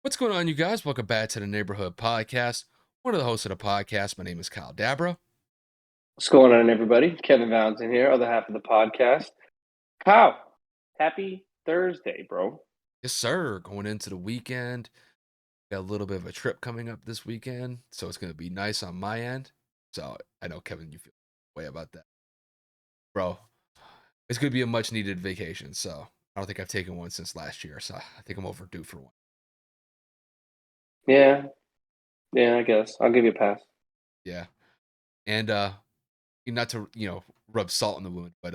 What's going on, you guys? Welcome back to the Neighborhood Podcast. One of the hosts of the podcast. My name is Kyle Dabra. What's going on, everybody? Kevin Valdes here, other half of the podcast. How? Happy Thursday, bro. Yes, sir. Going into the weekend. Got a little bit of a trip coming up this weekend, so it's going to be nice on my end. So I know, Kevin, you feel way about that. Bro, it's going to be a much needed vacation. So I don't think I've taken one since last year. So I think I'm overdue for one. Yeah, yeah, I guess. I'll give you a pass. Yeah. And not to, rub salt in the wound, but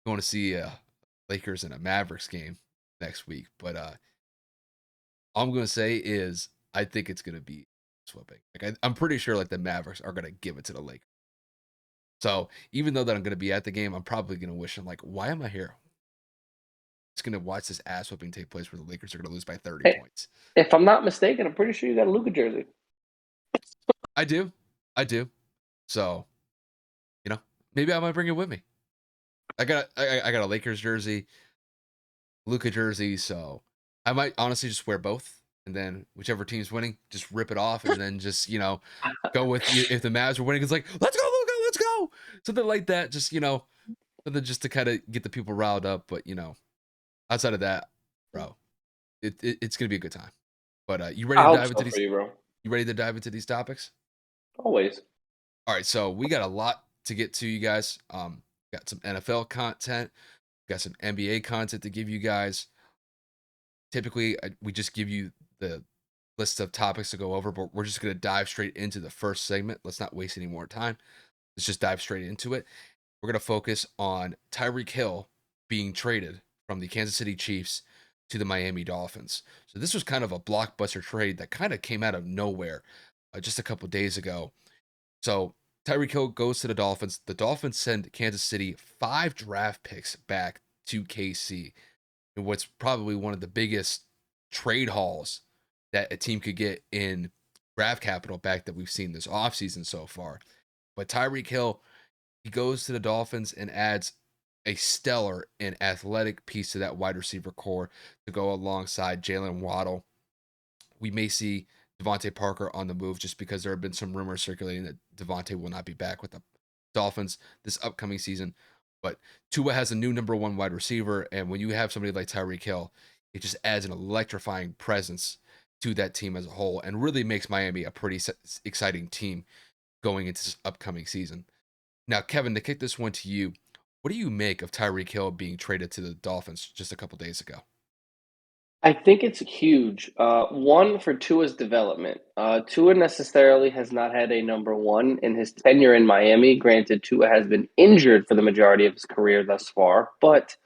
going to see Lakers in a Mavericks game next week. But all I'm gonna say is I think it's gonna be sweeping. I'm pretty sure like the Mavericks are gonna give it to the Lakers. So even though that I'm gonna be at the game, I'm probably gonna wish I'm like, why am I here? Just gonna watch this ass whipping take place where the Lakers are gonna lose by 30 Hey, points. if I'm not mistaken, I'm pretty sure you got a Luka jersey. I do, I do. So you know, maybe I might bring it with me. I got a Lakers jersey, Luka jersey, so I might honestly just wear both, and then whichever team's winning, just rip it off, and then just go with if the Mavs are winning, it's like let's go Luka, let's go, something like that. Just something just to kind of get the people riled up. But outside of that, bro, it's gonna be a good time. But you ready I to hope dive into so for these? you, bro. You ready to dive into these topics? Always. All right, so we got a lot to get to, you guys. Got some NFL content, got some NBA content to give you guys. Typically, we just give you the list of topics to go over, but we're just going to dive straight into the first segment. Let's not waste any more time. Let's just dive straight into it. We're going to focus on Tyreek Hill being traded from the Kansas City Chiefs to the Miami Dolphins. So this was kind of a blockbuster trade that kind of came out of nowhere just a couple days ago. So Tyreek Hill goes to the Dolphins. The Dolphins send Kansas City 5 draft picks back to KC in what's probably one of the biggest trade hauls that a team could get in draft capital back that we've seen this offseason so far. But Tyreek Hill, he goes to the Dolphins and adds a stellar and athletic piece to that wide receiver core to go alongside Jalen Waddle. We may see Devontae Parker on the move just because there have been some rumors circulating that Devontae will not be back with the Dolphins this upcoming season. But Tua has a new number one wide receiver, and when you have somebody like Tyreek Hill, it just adds an electrifying presence to that team as a whole and really makes Miami a pretty exciting team going into this upcoming season. Now, Kevin, to kick this one to you, what do you make of Tyreek Hill being traded to the Dolphins just a couple days ago? I think it's huge. One, for Tua's development. Tua necessarily has not had a number one in his tenure in Miami. Granted, Tua has been injured for the majority of his career thus far, but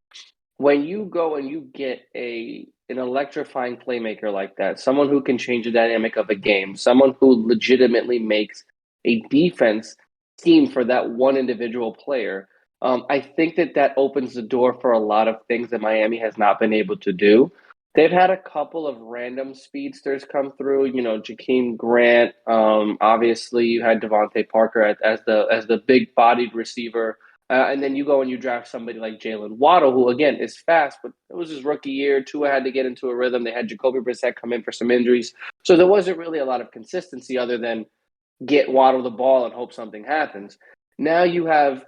when you go and you get an electrifying playmaker like that, someone who can change the dynamic of a game, someone who legitimately makes a defense team for that one individual player, I think that that opens the door for a lot of things that Miami has not been able to do. They've had a couple of random speedsters come through, Jakeem Grant. Obviously, you had Devontae Parker as the big bodied receiver. And then you go and you draft somebody like Jalen Waddle, who again is fast, but it was his rookie year. Tua had to get into a rhythm. They had Jacoby Brissett come in for some injuries, so there wasn't really a lot of consistency other than get Waddle the ball and hope something happens. Now you have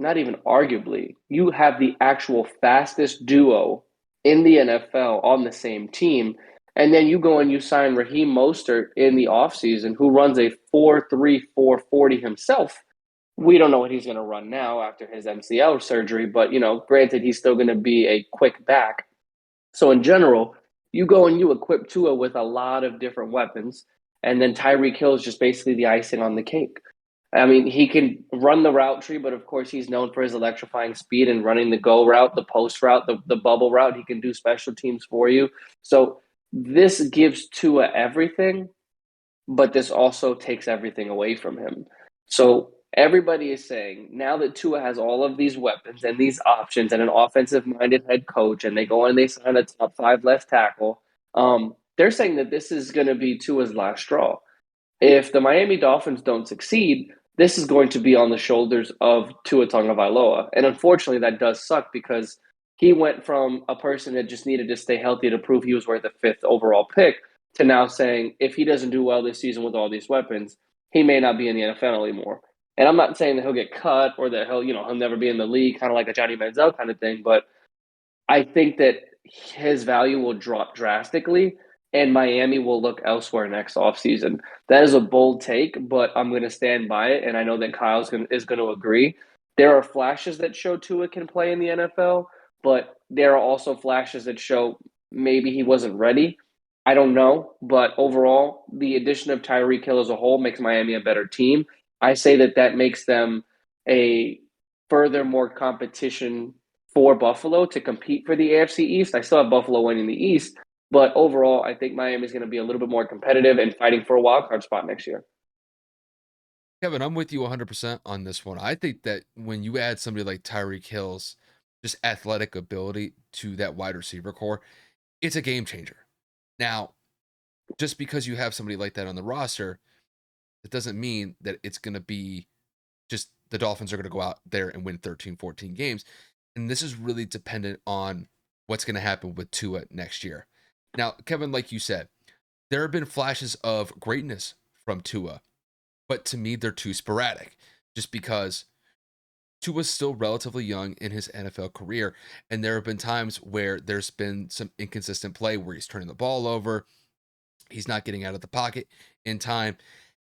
not even arguably, you have the actual fastest duo in the NFL on the same team. And then you go and you sign Raheem Mostert in the offseason, who runs a 4.3, 4.40 himself. We don't know what he's going to run now after his MCL surgery, but granted, he's still going to be a quick back. So in general, you go and you equip Tua with a lot of different weapons, and then Tyreek Hill is just basically the icing on the cake. I mean, he can run the route tree, but of course, he's known for his electrifying speed and running the go route, the post route, the bubble route. He can do special teams for you. So this gives Tua everything, but this also takes everything away from him. So everybody is saying now that Tua has all of these weapons and these options and an offensive minded head coach, and they go and they sign a top five left tackle, they're saying that this is going to be Tua's last straw. If the Miami Dolphins don't succeed, this is going to be on the shoulders of Tua Tagovailoa. And unfortunately, that does suck because he went from a person that just needed to stay healthy to prove he was worth a fifth overall pick to now saying if he doesn't do well this season with all these weapons, he may not be in the NFL anymore. And I'm not saying that he'll get cut or that he'll never be in the league, kind of like a Johnny Manziel kind of thing. But I think that his value will drop drastically, and Miami will look elsewhere next offseason. That is a bold take, but I'm going to stand by it, and I know that is going to agree. There are flashes that show Tua can play in the NFL, but there are also flashes that show maybe he wasn't ready. I don't know, but overall, the addition of Tyreek Hill as a whole makes Miami a better team. I say that makes them a further more competition for Buffalo to compete for the AFC East. I still have Buffalo winning the East, but overall, I think Miami is going to be a little bit more competitive and fighting for a wild card spot next year. Kevin, I'm with you 100% on this one. I think that when you add somebody like Tyreek Hill's just athletic ability to that wide receiver core, it's a game changer. Now, just because you have somebody like that on the roster, it doesn't mean that it's going to be just the Dolphins are going to go out there and win 13, 14 games. And this is really dependent on what's going to happen with Tua next year. Now, Kevin, like you said, there have been flashes of greatness from Tua, but to me, they're too sporadic just because Tua's still relatively young in his NFL career. And there have been times where there's been some inconsistent play where he's turning the ball over, he's not getting out of the pocket in time.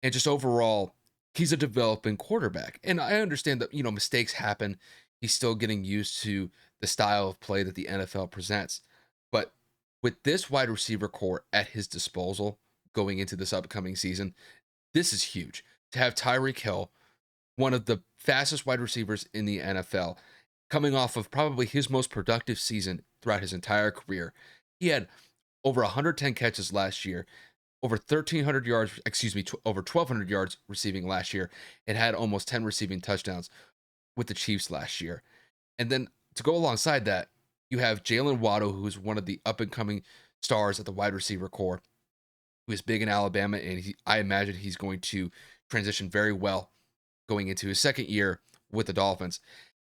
And just overall, he's a developing quarterback. And I understand that, mistakes happen. He's still getting used to the style of play that the NFL presents. But with this wide receiver core at his disposal going into this upcoming season, this is huge. To have Tyreek Hill, one of the fastest wide receivers in the NFL, coming off of probably his most productive season throughout his entire career. He had over 110 catches last year, over 1,300 yards, over 1,200 yards receiving last year, and had almost 10 receiving touchdowns with the Chiefs last year. And then to go alongside that, you have Jalen Waddle, who's one of the up and coming stars at the wide receiver core, who is big in Alabama, and I imagine he's going to transition very well going into his second year with the Dolphins.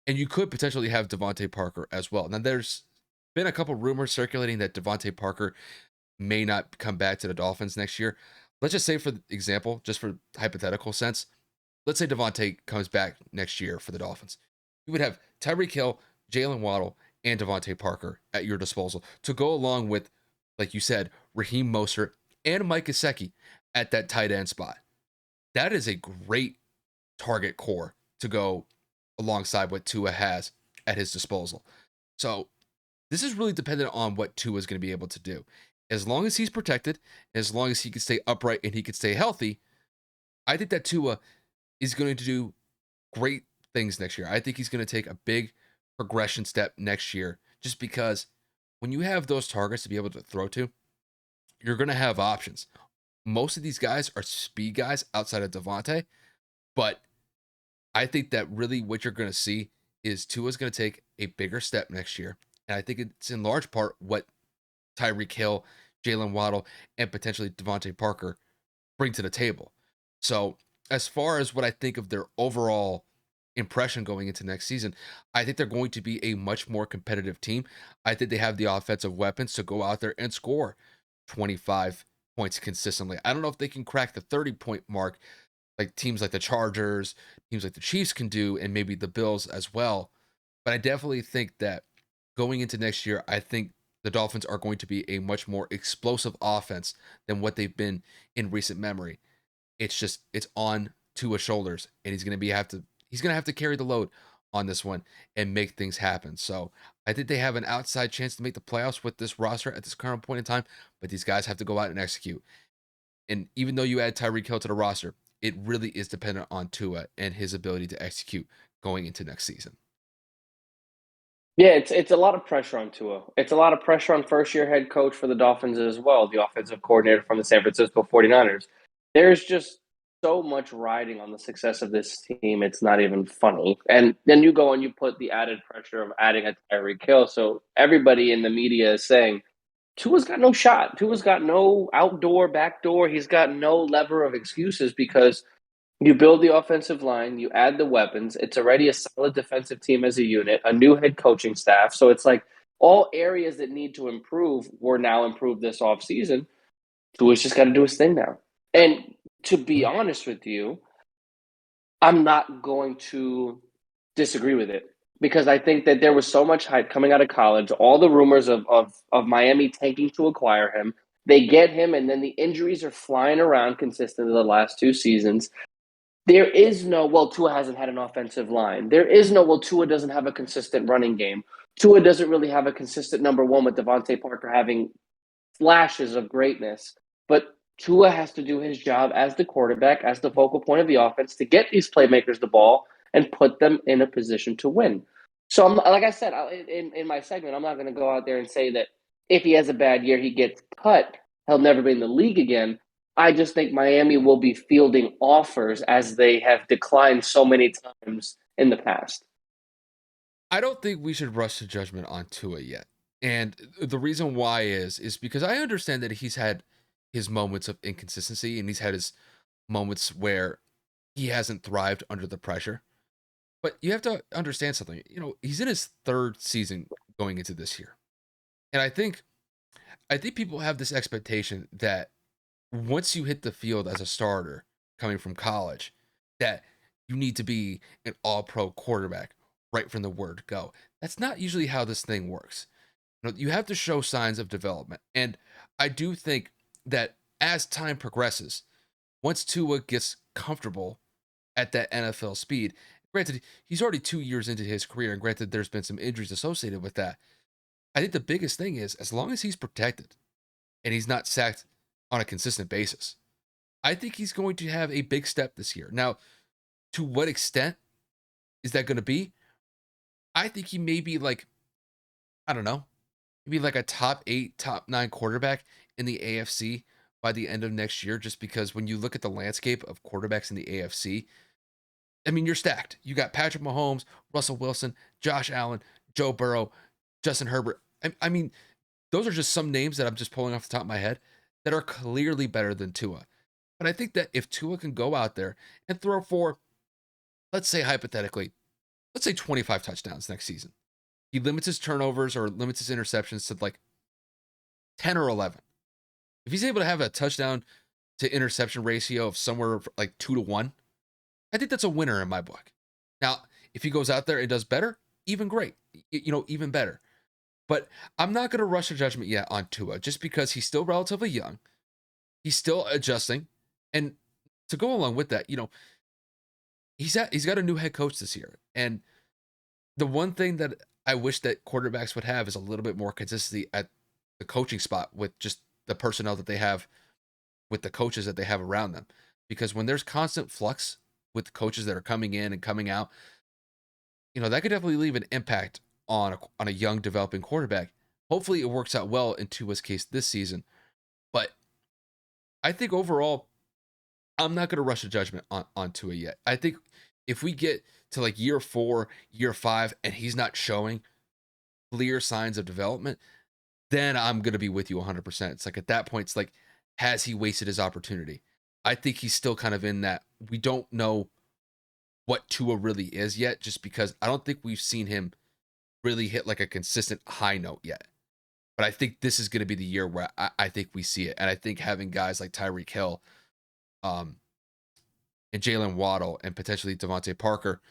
And you could potentially have Devontae Parker as well. Now, there's been a couple rumors circulating that Devontae Parker may not come back to the Dolphins next year. Let's just say, for example, just for hypothetical sense, let's say Devontae comes back next year for the Dolphins. You would have Tyreek Hill, Jalen Waddle, and Devontae Parker at your disposal to go along with, like you said, Raheem Mostert and Mike Gesicki at that tight end spot. That is a great target core to go alongside what Tua has at his disposal. So this is really dependent on what Tua is going to be able to do. As long as he's protected, as long as he can stay upright and he can stay healthy, I think that Tua is going to do great things next year. I think he's going to take a big progression step next year just because when you have those targets to be able to throw to, you're going to have options. Most of these guys are speed guys outside of Devontae, but I think that really what you're going to see is Tua's going to take a bigger step next year. And I think it's in large part what Tyreek Hill, Jalen Waddle, and potentially Devontae Parker bring to the table. So, as far as what I think of their overall impression going into next season, I think they're going to be a much more competitive team. I think they have the offensive weapons to go out there and score 25 points consistently. I don't know if they can crack the 30-point mark like teams like the Chargers, teams like the Chiefs can do, and maybe the Bills as well. But I definitely think that going into next year, I think the Dolphins are going to be a much more explosive offense than what they've been in recent memory. It's on Tua's shoulders, and he's gonna have to carry the load on this one and make things happen. So I think they have an outside chance to make the playoffs with this roster at this current point in time, but these guys have to go out and execute. And even though you add Tyreek Hill to the roster, it really is dependent on Tua and his ability to execute going into next season. Yeah, it's a lot of pressure on Tua. It's a lot of pressure on first year head coach for the Dolphins as well, the offensive coordinator from the San Francisco 49ers. There's just so much riding on the success of this team. It's not even funny. And then you go and you put the added pressure of adding a Tyreek Hill. So everybody in the media is saying Tua's got no shot. Tua's got no outdoor, backdoor. He's got no lever of excuses because You build the offensive line, you add the weapons. It's already a solid defensive team as a unit, a new head coaching staff. So it's like all areas that need to improve were now improved this offseason. Tua's just got to do his thing now. And to be honest with you, I'm not going to disagree with it because I think that there was so much hype coming out of college, all the rumors of Miami tanking to acquire him. They get him, and then the injuries are flying around consistently the last 2 seasons. There is no, well, Tua hasn't had an offensive line. There is no, well, Tua doesn't have a consistent running game. Tua doesn't really have a consistent number one with Devontae Parker having flashes of greatness. But Tua has to do his job as the quarterback, as the focal point of the offense to get these playmakers the ball and put them in a position to win. So, like I said in my segment, I'm not going to go out there and say that if he has a bad year, he gets cut. He'll never be in the league again. I just think Miami will be fielding offers as they have declined so many times in the past. I don't think we should rush to judgment on Tua yet. And the reason why is because I understand that he's had his moments of inconsistency and he's had his moments where he hasn't thrived under the pressure. But you have to understand something. He's in his third season going into this year. And I think people have this expectation that once you hit the field as a starter coming from college, that you need to be an all-pro quarterback right from the word go. That's not usually how this thing works. You have to show signs of development. And I do think that as time progresses, once Tua gets comfortable at that NFL speed, granted, he's already 2 years into his career, and granted, there's been some injuries associated with that. I think the biggest thing is as long as he's protected and he's not sacked on a consistent basis, I think he's going to have a big step this year. Now, to what extent is that going to be? I think he may be like, I don't know, maybe like a top 8, top 9 quarterback in the AFC by the end of next year, just because when you look at the landscape of quarterbacks in the AFC, I mean, you're stacked. You got Patrick Mahomes, Russell Wilson, Josh Allen, Joe Burrow, Justin Herbert. I mean, those are just some names that I'm just pulling off the top of my head that are clearly better than Tua. But I think that if Tua can go out there and throw for, let's say hypothetically, let's say 25 touchdowns next season, he limits his turnovers or limits his interceptions to like 10 or 11. If he's able to have a touchdown to interception ratio of somewhere like 2-1, I think that's a winner in my book. Now, if he goes out there and does better, even great, even better. But I'm not going to rush a judgment yet on Tua just because he's still relatively young. He's still adjusting. And to go along with that, he's got a new head coach this year. And the one thing that I wish that quarterbacks would have is a little bit more consistency at the coaching spot with just the personnel that they have, with the coaches that they have around them. Because when there's constant flux with coaches that are coming in and coming out, that could definitely leave an impact on a young developing quarterback. Hopefully it works out well in Tua's case this season. But I think overall, I'm not going to rush a judgment on Tua yet. I think if we get to like year 4, year 5, and he's not showing clear signs of development, then I'm going to be with you 100%. It's like at that point, it's like, has he wasted his opportunity? I think he's still kind of in that. We don't know what Tua really is yet, just because I don't think we've seen him really hit like a consistent high note yet. But I think this is going to be the year where I think we see it. And I think having guys like Tyreek Hill, and Jalen Waddle and potentially Devontae Parker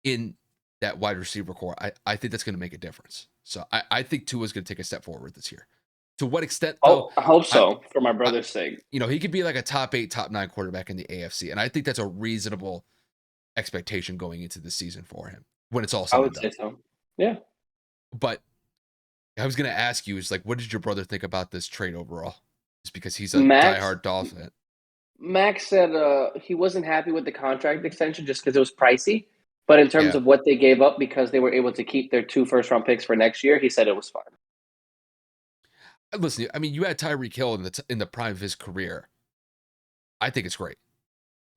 in that wide receiver core, I think that's going to make a difference. So I think Tua is going to take a step forward this year. To what extent, though? Oh, I hope I, so for my I brother's sake. he could be like a top 8, top 9 quarterback in the AFC, and I think that's a reasonable expectation going into this season for him when it's all I said and would done. say so. Yeah. But I was going to ask you, is like, what did your brother think about this trade overall? Just because he's a Max diehard Dolphin. Max said he wasn't happy with the contract extension just because it was pricey. But in terms Yeah. of what they gave up because they were able to keep their 2 first-round picks for next year, he said it was fine. Listen, I mean, you had Tyreek Hill in the prime of his career. I think it's great.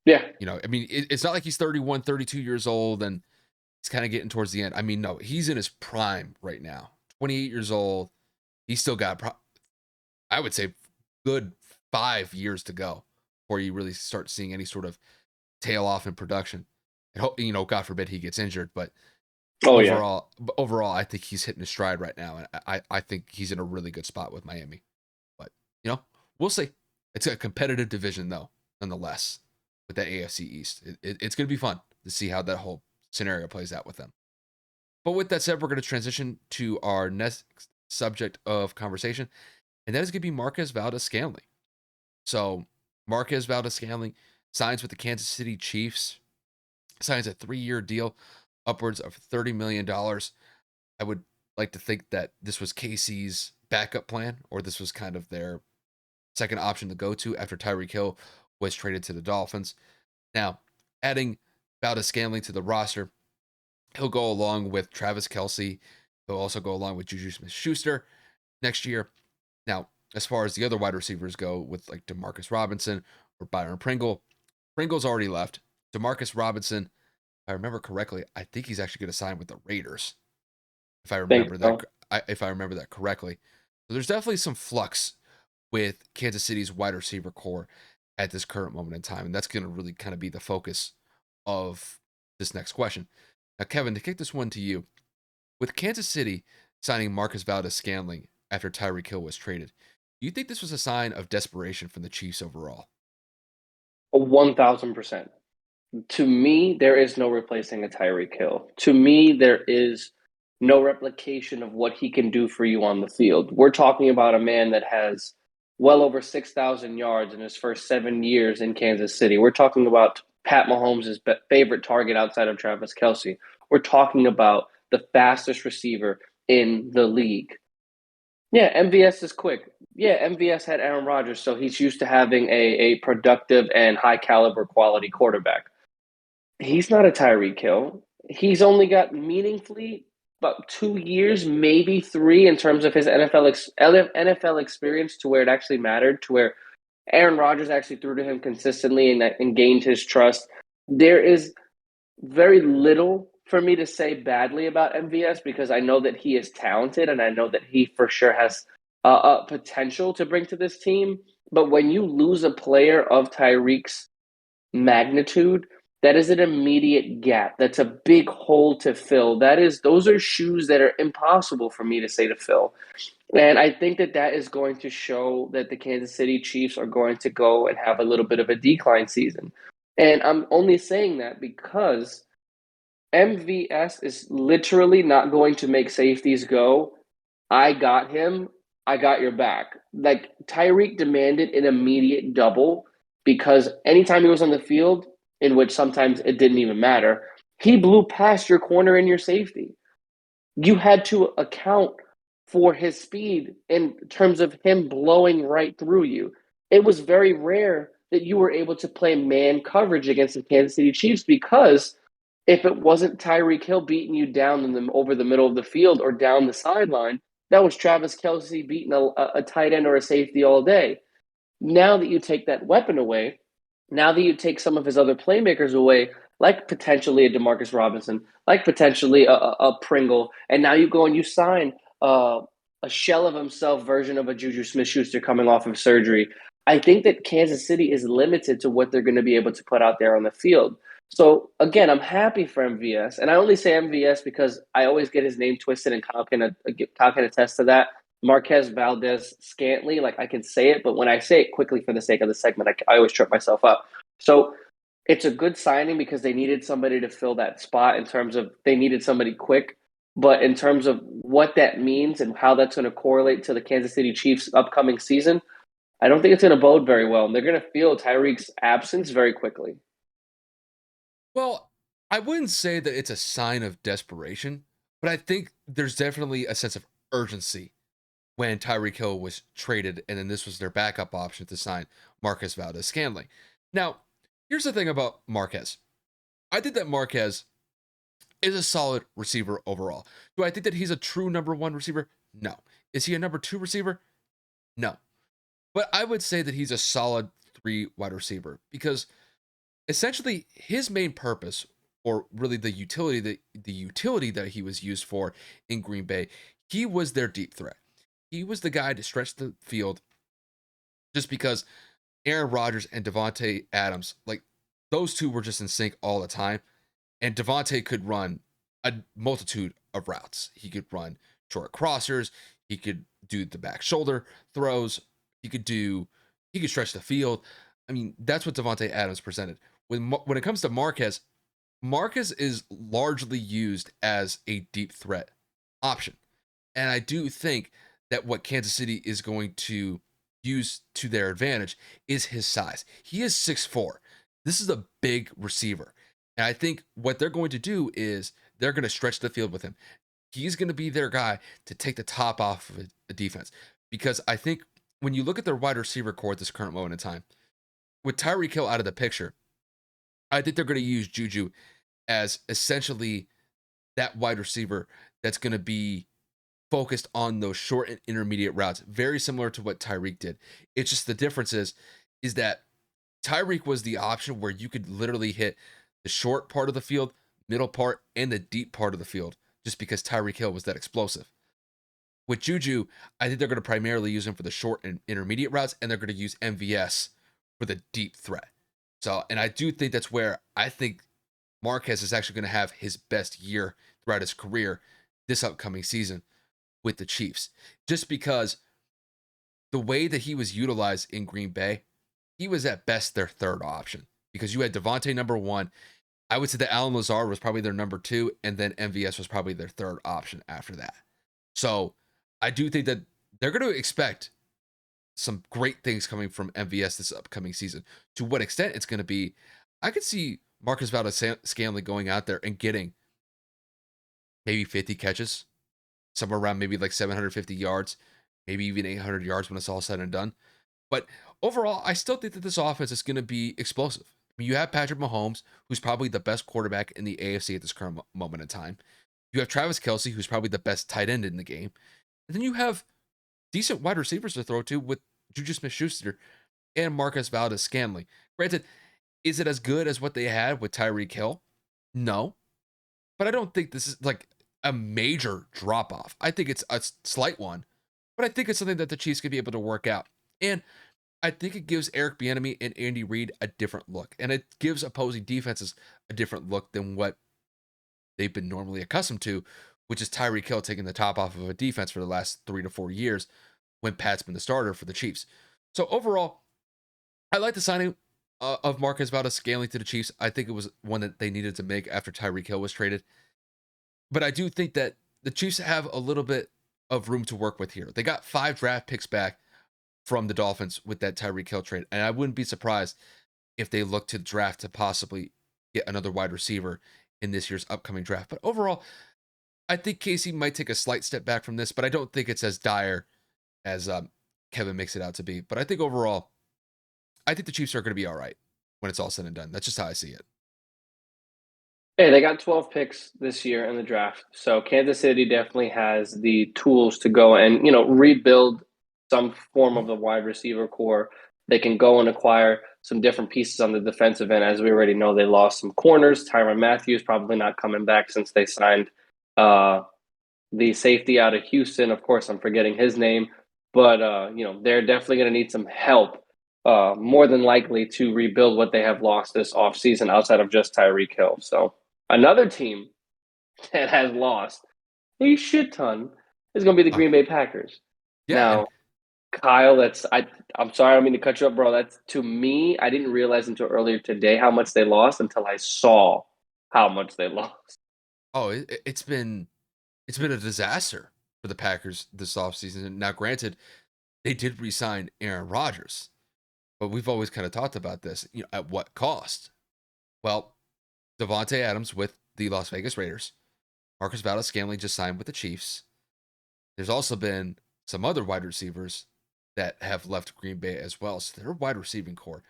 Yeah. I mean, it's not like he's 31, 32 years old and he's kind of getting towards the end. I mean, no, he's in his prime right now. 28 years old. He's still got, I would say, good 5 years to go before you really start seeing any sort of tail off in production. And God forbid he gets injured, but Oh yeah. overall, I think he's hitting his stride right now, and I think he's in a really good spot with Miami. But we'll see. It's a competitive division though, nonetheless, with that AFC East. It's going to be fun to see how that whole scenario plays out with them. But with that said, we're going to transition to our next subject of conversation, and that is going to be Marquez Valdes Scantling. So Marquez Valdes Scantling signs with the Kansas City Chiefs, signs a 3-year deal, upwards of $30 million. I would like to think that this was KC's backup plan, or this was kind of their second option to go to after Tyreek Hill was traded to the Dolphins. Now, adding Valdes Scantling to the roster, he'll go along with Travis Kelce. He'll also go along with Juju Smith-Schuster next year. Now, as far as the other wide receivers go, with like Demarcus Robinson or Byron Pringle, Pringle's already left. Demarcus Robinson, if I remember correctly, I think he's actually going to sign with the Raiders. If I Think remember that, so. if I remember that correctly, so there's definitely some flux with Kansas City's wide receiver core at this current moment in time, and that's going to really kind of be the focus of this next question. Now, Kevin, to kick this one to you, with Kansas City signing Marcus Valdes Scantling after Tyreek Hill was traded, do you think this was a sign of desperation from the Chiefs overall? 1,000%. To me, there is no replacing a Tyreek Hill. To me, there is no replication of what he can do for you on the field. We're talking about a man that has well over 6,000 yards in his first 7 years in Kansas City. We're talking about Pat Mahomes' favorite target outside of Travis Kelce. We're talking about the fastest receiver in the league. Yeah, MVS is quick. Yeah, MVS had Aaron Rodgers, so he's used to having a productive and high caliber quality quarterback. He's not a Tyreek Hill. He's only got meaningfully about 2 years, maybe three, in terms of his NFL experience to where it actually mattered, to where Aaron Rodgers actually threw to him consistently and gained his trust. There is very little for me to say badly about MVS because I know that he is talented and I know that he for sure has a potential to bring to this team. But when you lose a player of Tyreek's magnitude, that is an immediate gap. That's a big hole to fill. Those are shoes that are impossible for me to say to fill. And I think that that is going to show that the Kansas City Chiefs are going to go and have a little bit of a decline season. And I'm only saying that because MVS is literally not going to make safeties go, I got him, I got your back. Like Tyreek demanded an immediate double because anytime he was on the field, in which sometimes it didn't even matter, he blew past your corner and your safety. You had to account for his speed in terms of him blowing right through you. It was very rare that you were able to play man coverage against the Kansas City Chiefs because if it wasn't Tyreek Hill beating you down over the middle of the field or down the sideline, that was Travis Kelce beating a tight end or a safety all day. Now that you take that weapon away, now that you take some of his other playmakers away, like potentially a Demarcus Robinson, like potentially a Pringle, and now you go and you sign a shell of himself version of a Juju Smith-Schuster coming off of surgery. I think that Kansas City is limited to what they're going to be able to put out there on the field. So again, I'm happy for MVS, and I only say MVS because I always get his name twisted, and Kyle can attest to that. Marquez Valdes Scantling, like I can say it, but when I say it quickly for the sake of the segment, I always trip myself up. So it's a good signing because they needed somebody to fill that spot in terms of they needed somebody quick. But in terms of what that means and how that's going to correlate to the Kansas City Chiefs' upcoming season, I don't think it's going to bode very well. And they're going to feel Tyreek's absence very quickly. Well, I wouldn't say that it's a sign of desperation, but I think there's definitely a sense of urgency when Tyreek Hill was traded, and then this was their backup option to sign Marquez Valdes Scantling. Now, here's the thing about Marquez. I think that Marquez is a solid receiver overall. Do I think that he's a true number one receiver? No. Is he a number two receiver? No. But I would say that he's a solid 3 wide receiver because essentially his main purpose, or really the utility that he was used for in Green Bay, he was their deep threat. He was the guy to stretch the field just because Aaron Rodgers and Devontae Adams, like those two were just in sync all the time. And Devontae could run a multitude of routes. He could run short crossers. He could do the back shoulder throws. He could stretch the field. I mean, that's what Devontae Adams presented. When it comes to Marquez, Marquez is largely used as a deep threat option. And I do think that what Kansas City is going to use to their advantage is his size. He is 6'4". This is a big receiver. And I think what they're going to do is they're going to stretch the field with him. He's going to be their guy to take the top off of a defense. Because I think when you look at their wide receiver core at this current moment in time, with Tyreek Hill out of the picture, I think they're going to use Juju as essentially that wide receiver that's going to be focused on those short and intermediate routes, very similar to what Tyreek did. It's just the difference is that Tyreek was the option where you could literally hit the short part of the field, middle part, and the deep part of the field, just because Tyreek Hill was that explosive. With Juju, I think they're going to primarily use him for the short and intermediate routes, and they're going to use MVS for the deep threat. So, and I do think that's where I think Marquez is actually going to have his best year throughout his career this upcoming season with the Chiefs. Just because the way that he was utilized in Green Bay, he was at best their third option because you had Devontae number one. I would say that Alan Lazard was probably their number two, and then MVS was probably their third option after that. So I do think that they're going to expect some great things coming from MVS this upcoming season. To what extent it's going to be, I could see Marcus Valdes Scantling going out there and getting maybe 50 catches, somewhere around maybe like 750 yards, maybe even 800 yards when it's all said and done. But overall, I still think that this offense is going to be explosive. I mean, you have Patrick Mahomes, who's probably the best quarterback in the AFC at this current moment in time. You have Travis Kelce, who's probably the best tight end in the game. And then you have decent wide receivers to throw to with Juju Smith-Schuster and Marcus Valdes Scantling. Granted, is it as good as what they had with Tyreek Hill? No. But I don't think this is like a major drop off. I think it's a slight one, but I think it's something that the Chiefs could be able to work out. And I think it gives Eric Bieniemy and Andy Reid a different look, and it gives opposing defenses a different look than what they've been normally accustomed to, which is Tyreek Hill taking the top off of a defense for the last 3 to 4 years when Pat's been the starter for the Chiefs. So overall, I like the signing of Marcus Valdes Scantling to the Chiefs. I think it was one that they needed to make after Tyreek Hill was traded. But I do think that the Chiefs have a little bit of room to work with here. They got 5 draft picks back from the Dolphins with that Tyreek Hill trade. And I wouldn't be surprised if they look to draft to possibly get another wide receiver in this year's upcoming draft. But overall, I think Casey might take a slight step back from this, but I don't think it's as dire as Kevin makes it out to be. But I think overall, I think the Chiefs are going to be all right when it's all said and done. That's just how I see it. Hey, they got 12 picks this year in the draft. So Kansas City definitely has the tools to go and, rebuild some form of the wide receiver core. They can go and acquire some different pieces on the defensive end. As we already know, they lost some corners. Tyrann Mathieu probably not coming back since they signed the safety out of Houston. Of course, I'm forgetting his name. But, they're definitely going to need some help, more than likely, to rebuild what they have lost this offseason outside of just Tyreek Hill. So another team that has lost a shit ton is going to be the Green Bay Packers. Yeah. Now, Kyle, I'm sorry, I don't mean to cut you up, bro. That's, to me, I didn't realize until earlier today how much they lost until I saw how much they lost. It's been a disaster for the Packers this offseason. Now, granted, they did re-sign Aaron Rodgers, but we've always kind of talked about this, at what cost? Well, Davante Adams with the Las Vegas Raiders. Marcus Valdes Scantling just signed with the Chiefs. There's also been some other wide receivers that have left Green Bay as well. So their wide receiving core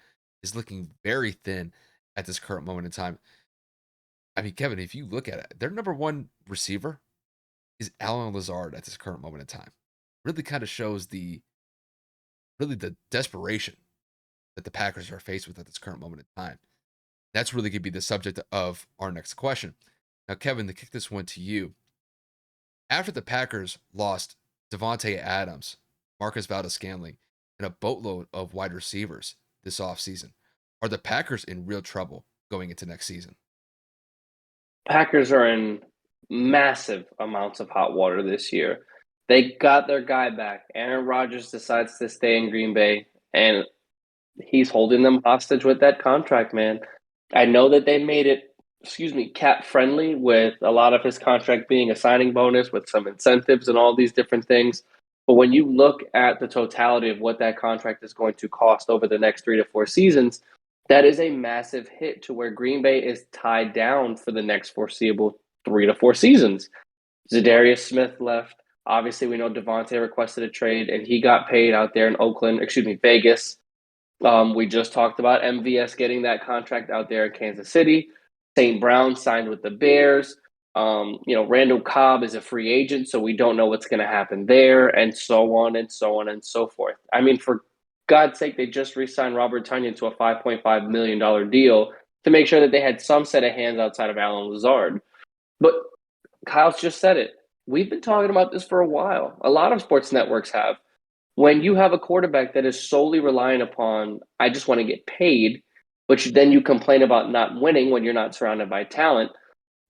is looking very thin at this current moment in time. I mean, Kevin, if you look at it, their number one receiver is Alan Lazard at this current moment in time. Really kind of shows the desperation that the Packers are faced with at this current moment in time. That's really going to be the subject of our next question. Now, Kevin, to kick this one to you, after the Packers lost Davante Adams, Marcus Valdes Scantling, and a boatload of wide receivers this offseason, are the Packers in real trouble going into next season. Packers are in massive amounts of hot water this year. They got their guy back. Aaron Rodgers decides to stay in Green Bay, and he's holding them hostage with that contract, man. I know that they made it, cap friendly with a lot of his contract being a signing bonus with some incentives and all these different things. But when you look at the totality of what that contract is going to cost over the next 3 to 4 seasons, that is a massive hit to where Green Bay is tied down for the next foreseeable 3 to 4 seasons. Zadarius Smith left. Obviously, we know Devontae requested a trade, and he got paid out there in Vegas. We just talked about MVS getting that contract out there in Kansas City. St. Brown signed with the Bears. Randall Cobb is a free agent, so we don't know what's going to happen there, and so on and so on and so forth. I mean, for God's sake, they just re-signed Robert Tonyan to a $5.5 million deal to make sure that they had some set of hands outside of Alan Lazard. But Kyle's just said it. We've been talking about this for a while. A lot of sports networks have. When you have a quarterback that is solely relying upon, I just want to get paid, which then you complain about not winning when you're not surrounded by talent.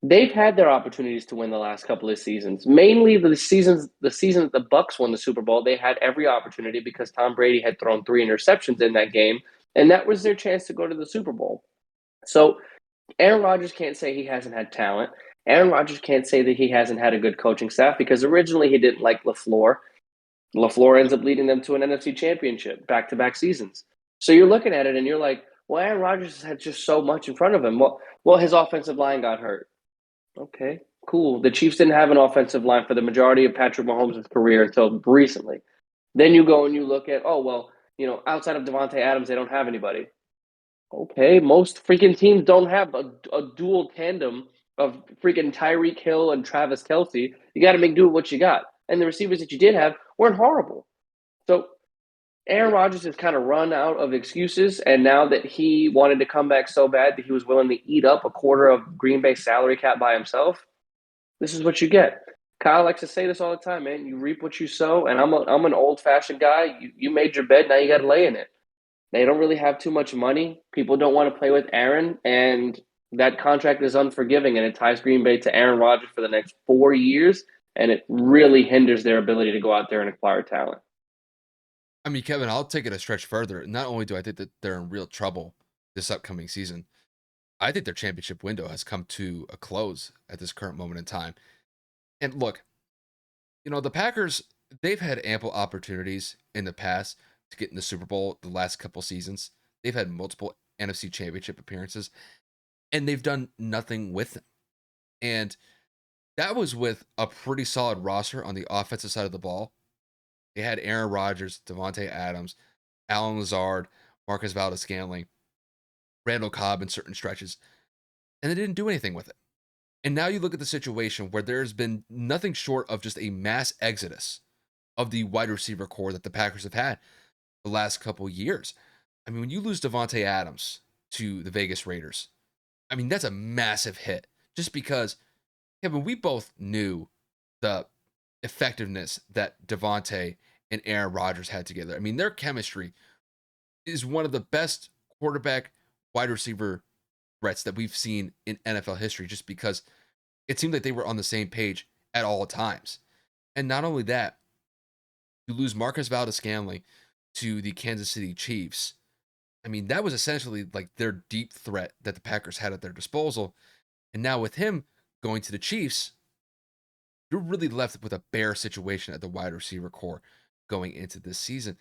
They've had their opportunities to win the last couple of seasons. Mainly the season that the Bucks won the Super Bowl, they had every opportunity because Tom Brady had thrown 3 interceptions in that game, and that was their chance to go to the Super Bowl. So Aaron Rodgers can't say he hasn't had talent. Aaron Rodgers can't say that he hasn't had a good coaching staff because originally he didn't like LaFleur. LaFleur ends up leading them to an NFC championship back-to-back seasons. So you're looking at it and you're like, well, Aaron Rodgers had just so much in front of him. Well, his offensive line got hurt. Okay, cool. The Chiefs didn't have an offensive line for the majority of Patrick Mahomes' career until recently. Then you go and you look at, outside of Devontae Adams, they don't have anybody. Okay, most freaking teams don't have a dual tandem of freaking Tyreek Hill and Travis Kelce. You got to make do with what you got. And the receivers that you did have weren't horrible. So Aaron Rodgers has kind of run out of excuses. And now that he wanted to come back so bad that he was willing to eat up a quarter of Green Bay salary cap by himself, this is what you get. Kyle likes to say this all the time, man. You reap what you sow. And I'm an old fashioned guy. You made your bed, now you got to lay in it. They don't really have too much money. People don't want to play with Aaron, and that contract is unforgiving, and it ties Green Bay to Aaron Rodgers for the next 4 years, and it really hinders their ability to go out there and acquire talent. I mean, Kevin, I'll take it a stretch further. Not only do I think that they're in real trouble this upcoming season, I think their championship window has come to a close at this current moment in time. And look, the Packers, they've had ample opportunities in the past to get in the Super Bowl the last couple seasons. They've had multiple NFC championship appearances, and they've done nothing with them. And that was with a pretty solid roster on the offensive side of the ball. They had Aaron Rodgers, Devontae Adams, Alan Lazard, Marcus Valdes Scantling, Randall Cobb in certain stretches, and they didn't do anything with it. And now you look at the situation where there's been nothing short of just a mass exodus of the wide receiver core that the Packers have had the last couple years. I mean, when you lose Devontae Adams to the Vegas Raiders, I mean, that's a massive hit just because, Kevin, we both knew the effectiveness that Devontae and Aaron Rodgers had together. I mean, their chemistry is one of the best quarterback wide receiver threats that we've seen in NFL history just because it seemed like they were on the same page at all times. And not only that, you lose Marcus Valdes Scantling to the Kansas City Chiefs. I mean, that was essentially like their deep threat that the Packers had at their disposal. And now with him going to the Chiefs, you're really left with a bare situation at the wide receiver core going into this season.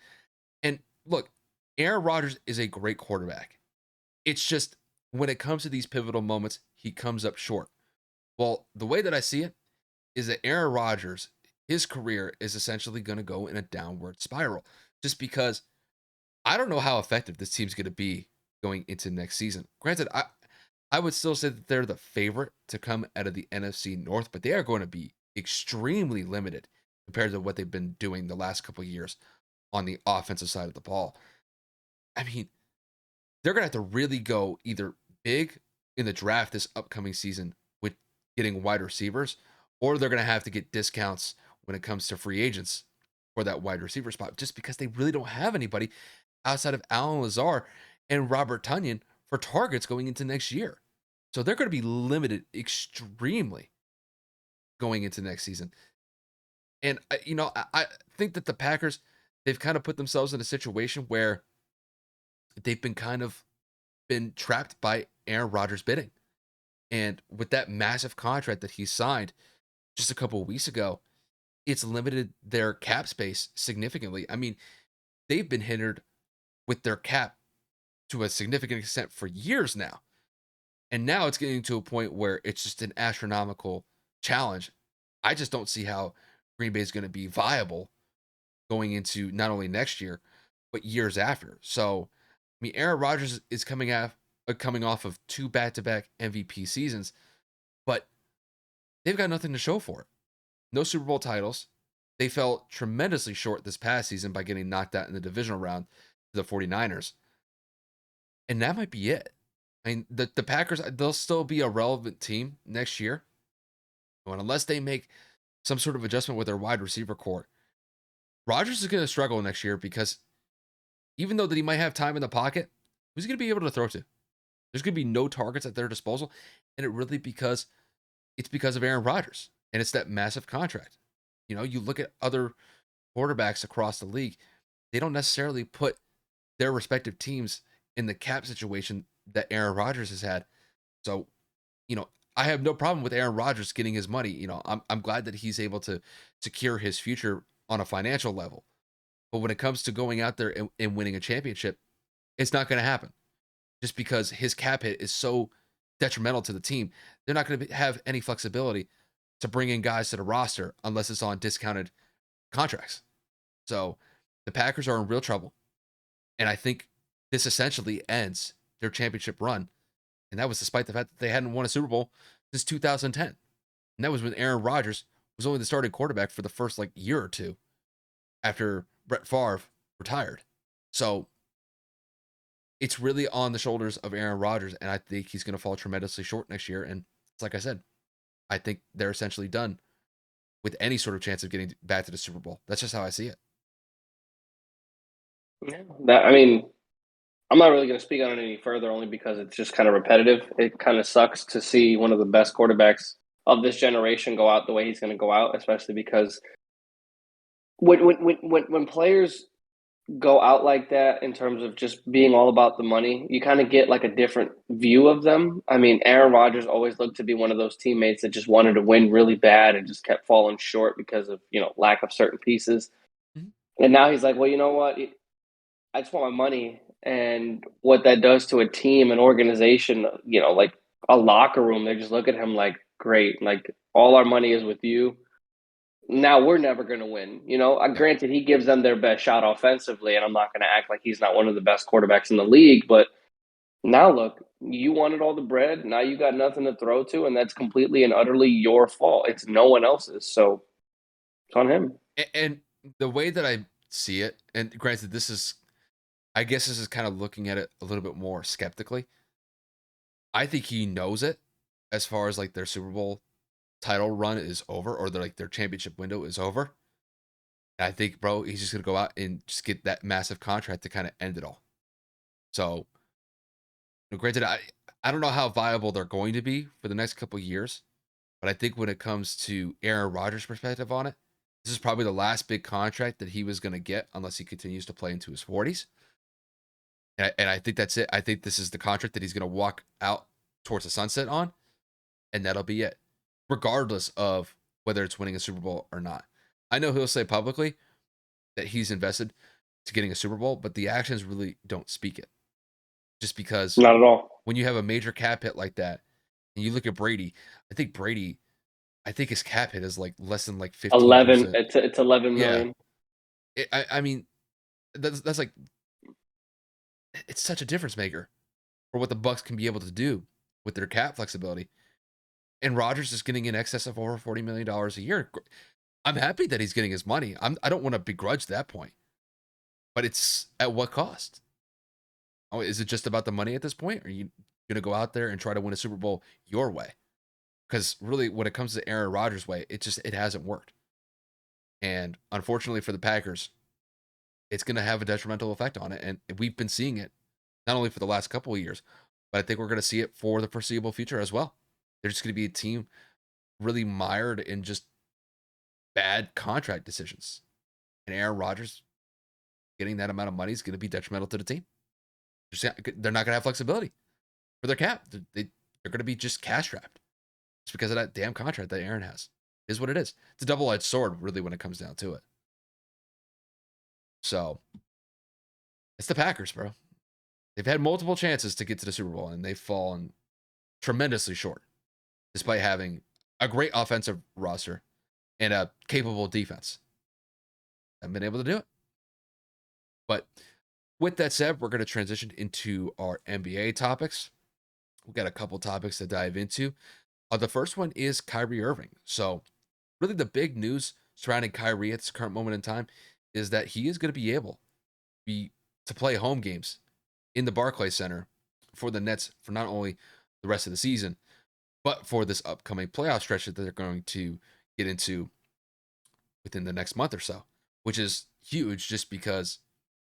And look, Aaron Rodgers is a great quarterback. It's just when it comes to these pivotal moments, he comes up short. Well, the way that I see it is that Aaron Rodgers, his career is essentially going to go in a downward spiral just because I don't know how effective this team's going to be going into next season. Granted, I would still say that they're the favorite to come out of the NFC North, but they are going to be extremely limited compared to what they've been doing the last couple of years on the offensive side of the ball. I mean, they're going to have to really go either big in the draft this upcoming season with getting wide receivers, or they're going to have to get discounts when it comes to free agents for that wide receiver spot just because they really don't have anybody outside of Alan Lazar and Robert Tonyan for targets going into next year. So they're going to be limited extremely going into next season. And I think that the Packers, they've kind of put themselves in a situation where they've been kind of been trapped by Aaron Rodgers bidding. And with that massive contract that he signed just a couple of weeks ago, it's limited their cap space significantly. I mean, they've been hindered with their cap to a significant extent for years now. And now it's getting to a point where it's just an astronomical challenge. I just don't see how Green Bay is going to be viable going into not only next year, but years after. So, I mean, Aaron Rodgers is coming off of 2 back-to-back MVP seasons, but they've got nothing to show for it. No Super Bowl titles. They fell tremendously short this past season by getting knocked out in the divisional round to the 49ers. And that might be it. I mean, the Packers, they'll still be a relevant team next year. But unless they make some sort of adjustment with their wide receiver core, Rodgers is going to struggle next year because even though that he might have time in the pocket, who's he going to be able to throw to? There's going to be no targets at their disposal. And it's because of Aaron Rodgers. And it's that massive contract. You look at other quarterbacks across the league, they don't necessarily put their respective teams in the cap situation that Aaron Rodgers has had. So, I have no problem with Aaron Rodgers getting his money. I'm glad that he's able to secure his future on a financial level. But when it comes to going out there and winning a championship, it's not going to happen. Just because his cap hit is so detrimental to the team, they're not going to have any flexibility to bring in guys to the roster unless it's on discounted contracts. So the Packers are in real trouble. And I think this essentially ends their championship run. And that was despite the fact that they hadn't won a Super Bowl since 2010. And that was when Aaron Rodgers was only the starting quarterback for the first year or two after Brett Favre retired. So it's really on the shoulders of Aaron Rodgers. And I think he's going to fall tremendously short next year. And it's like I said, I think they're essentially done with any sort of chance of getting back to the Super Bowl. That's just how I see it. Yeah, I mean, I'm not really going to speak on it any further, only because it's just kind of repetitive. It kind of sucks to see one of the best quarterbacks of this generation go out the way he's going to go out, especially because when players go out like that in terms of just being all about the money, you kind of get a different view of them. I mean, Aaron Rodgers always looked to be one of those teammates that just wanted to win really bad and just kept falling short because of, lack of certain pieces. Mm-hmm. And now he's like, well, you know what? I just want my money. And what that does to a team, an organization, like a locker room, they just look at him like, great, all our money is with you. Now we're never going to win. Granted, he gives them their best shot offensively, and I'm not going to act like he's not one of the best quarterbacks in the league. But now, look, you wanted all the bread. Now you got nothing to throw to, and that's completely and utterly your fault. It's no one else's. So it's on him. And the way that I see it, and granted, I guess this is kind of looking at it a little bit more skeptically. I think he knows it as far as their Super Bowl title run is over, or their championship window is over. And I think, bro, he's just gonna go out and just get that massive contract to kind of end it all. So, granted, I don't know how viable they're going to be for the next couple of years, but I think when it comes to Aaron Rodgers' perspective on it, this is probably the last big contract that he was going to get unless he continues to play into his 40s. And I think that's it. I think this is the contract that he's going to walk out towards the sunset on, and that'll be it, regardless of whether it's winning a Super Bowl or not. I know he'll say publicly that he's invested to getting a Super Bowl, but the actions really don't speak it. Just because not at all. When you have a major cap hit like that, and you look at Brady, I think his cap hit is less than 15%. 11. It's 11 million. Yeah. I mean, that's it's such a difference maker for what the Bucs can be able to do with their cap flexibility. And Rodgers is getting in excess of over $40 million a year. I'm happy that he's getting his money. I don't want to begrudge that point, but it's at what cost? Oh, is it just about the money at this point? Or are you going to go out there and try to win a Super Bowl your way? Because really, when it comes to Aaron Rodgers' way, it hasn't worked. And unfortunately for the Packers, it's going to have a detrimental effect on it. And we've been seeing it not only for the last couple of years, but I think we're going to see it for the foreseeable future as well. They're just going to be a team really mired in just bad contract decisions. And Aaron Rodgers getting that amount of money is going to be detrimental to the team. They're not going to have flexibility for their cap. They're going to be just cash strapped. It's because of that damn contract that Aaron has. It is what it is. It's a double-edged sword, really, when it comes down to it. So, it's the Packers, bro. They've had multiple chances to get to the Super Bowl, and they've fallen tremendously short, despite having a great offensive roster and a capable defense. Haven't been able to do it. But with that said, we're going to transition into our NBA topics. We've got a couple topics to dive into. The first one is Kyrie Irving. So, really, the big news surrounding Kyrie at this current moment in time is that he is going to be able to play home games in the Barclays Center for the Nets for not only the rest of the season, but for this upcoming playoff stretch that they're going to get into within the next month or so, which is huge just because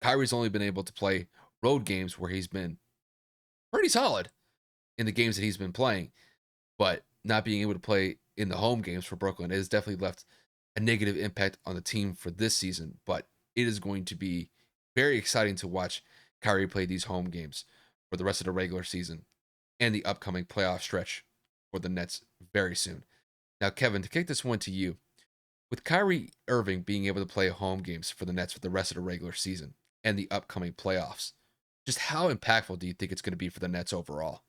Kyrie's only been able to play road games where he's been pretty solid in the games that he's been playing, but not being able to play in the home games for Brooklyn has definitely left a negative impact on the team for this season. But it is going to be very exciting to watch Kyrie play these home games for the rest of the regular season and the upcoming playoff stretch for the Nets very soon. Now, Kevin, to kick this one to you, with Kyrie Irving being able to play home games for the Nets for the rest of the regular season and the upcoming playoffs, just how impactful do you think it's going to be for the Nets overall?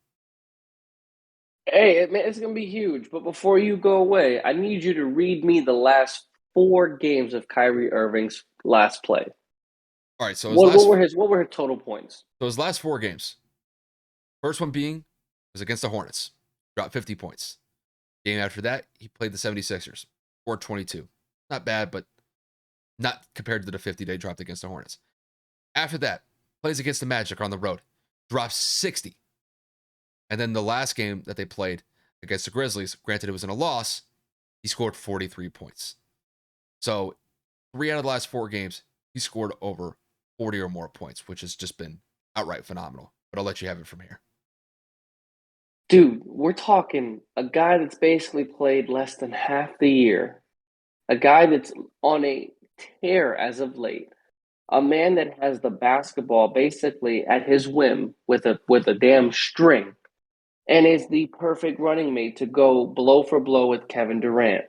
Hey, it's going to be huge. But before you go away, I need you to read me the last 4 games of Kyrie Irving's last play. All right, so What were his total points? his last 4 games. First one being was against the Hornets, dropped 50 points. Game after that, he played the 76ers, scored 22. Not bad, but not compared to the 50 they dropped against the Hornets. After that, plays against the Magic on the road, drops 60. And then the last game that they played against the Grizzlies, granted it was in a loss, he scored 43 points. So 3 out of the last 4 games, he scored over 40 or more points, which has just been outright phenomenal. But I'll let you have it from here. Dude, we're talking a guy that's basically played less than half the year, a guy that's on a tear as of late, a man that has the basketball basically at his whim with a damn string, and is the perfect running mate to go blow for blow with Kevin Durant.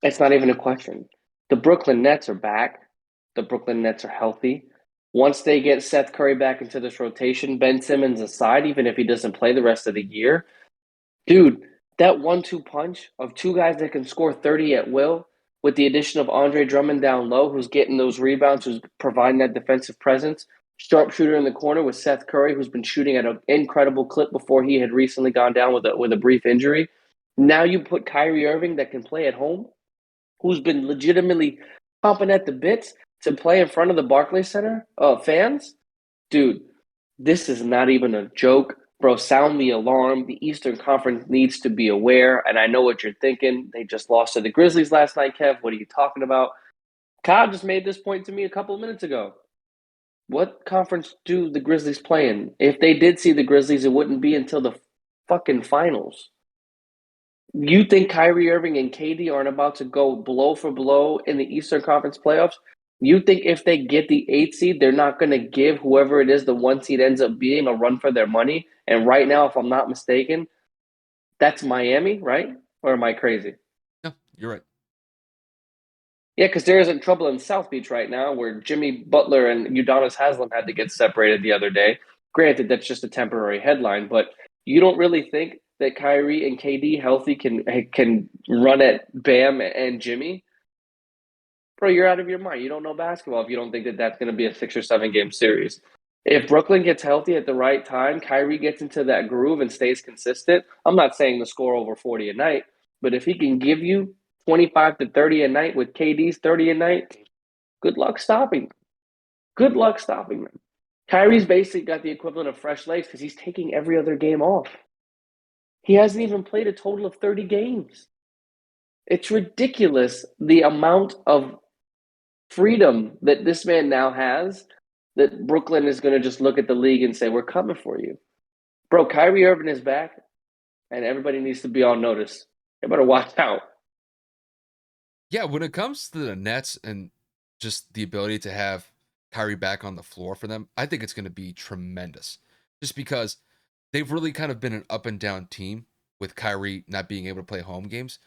It's not even a question. The Brooklyn Nets are back. The Brooklyn Nets are healthy. Once they get Seth Curry back into this rotation, Ben Simmons aside, even if he doesn't play the rest of the year, dude, that 1-2 punch of 2 guys that can score 30 at will, with the addition of Andre Drummond down low, who's getting those rebounds, who's providing that defensive presence, sharpshooter in the corner with Seth Curry, who's been shooting at an incredible clip before he had recently gone down with a brief injury. Now you put Kyrie Irving that can play at home, who's been legitimately pumping at the bits to play in front of the Barclays Center fans. Dude, this is not even a joke. Bro, sound the alarm. The Eastern Conference needs to be aware, and I know what you're thinking. They just lost to the Grizzlies last night, Kev. What are you talking about? Kyle just made this point to me a couple of minutes ago. What conference do the Grizzlies play in? If they did see the Grizzlies, it wouldn't be until the fucking finals. You think Kyrie Irving and KD aren't about to go blow for blow in the Eastern Conference playoffs? You think if they get the 8 seed, they're not going to give whoever it is the 1 seed ends up being a run for their money? And right now, if I'm not mistaken, that's Miami, right? Or am I crazy? No, you're right. Yeah, because there isn't trouble in South Beach right now where Jimmy Butler and Udonis Haslam had to get separated the other day. Granted, that's just a temporary headline, but you don't really think that Kyrie and KD healthy can run at Bam and Jimmy? Bro, you're out of your mind. You don't know basketball if you don't think that that's going to be a 6 or 7 game series. If Brooklyn gets healthy at the right time, Kyrie gets into that groove and stays consistent. I'm not saying the score over 40 a night, but if he can give you 25 to 30 a night with KD's 30 a night, good luck stopping. Good luck stopping them. Kyrie's basically got the equivalent of fresh legs because he's taking every other game off. He hasn't even played a total of 30 games. It's ridiculous the amount of freedom that this man now has, that Brooklyn is going to just look at the league and say, we're coming for you. Bro, Kyrie Irving is back, and everybody needs to be on notice. They better watch out. Yeah, when it comes to the Nets and just the ability to have Kyrie back on the floor for them, I think it's going to be tremendous. Just because they've really kind of been an up and down team with Kyrie not being able to play home games.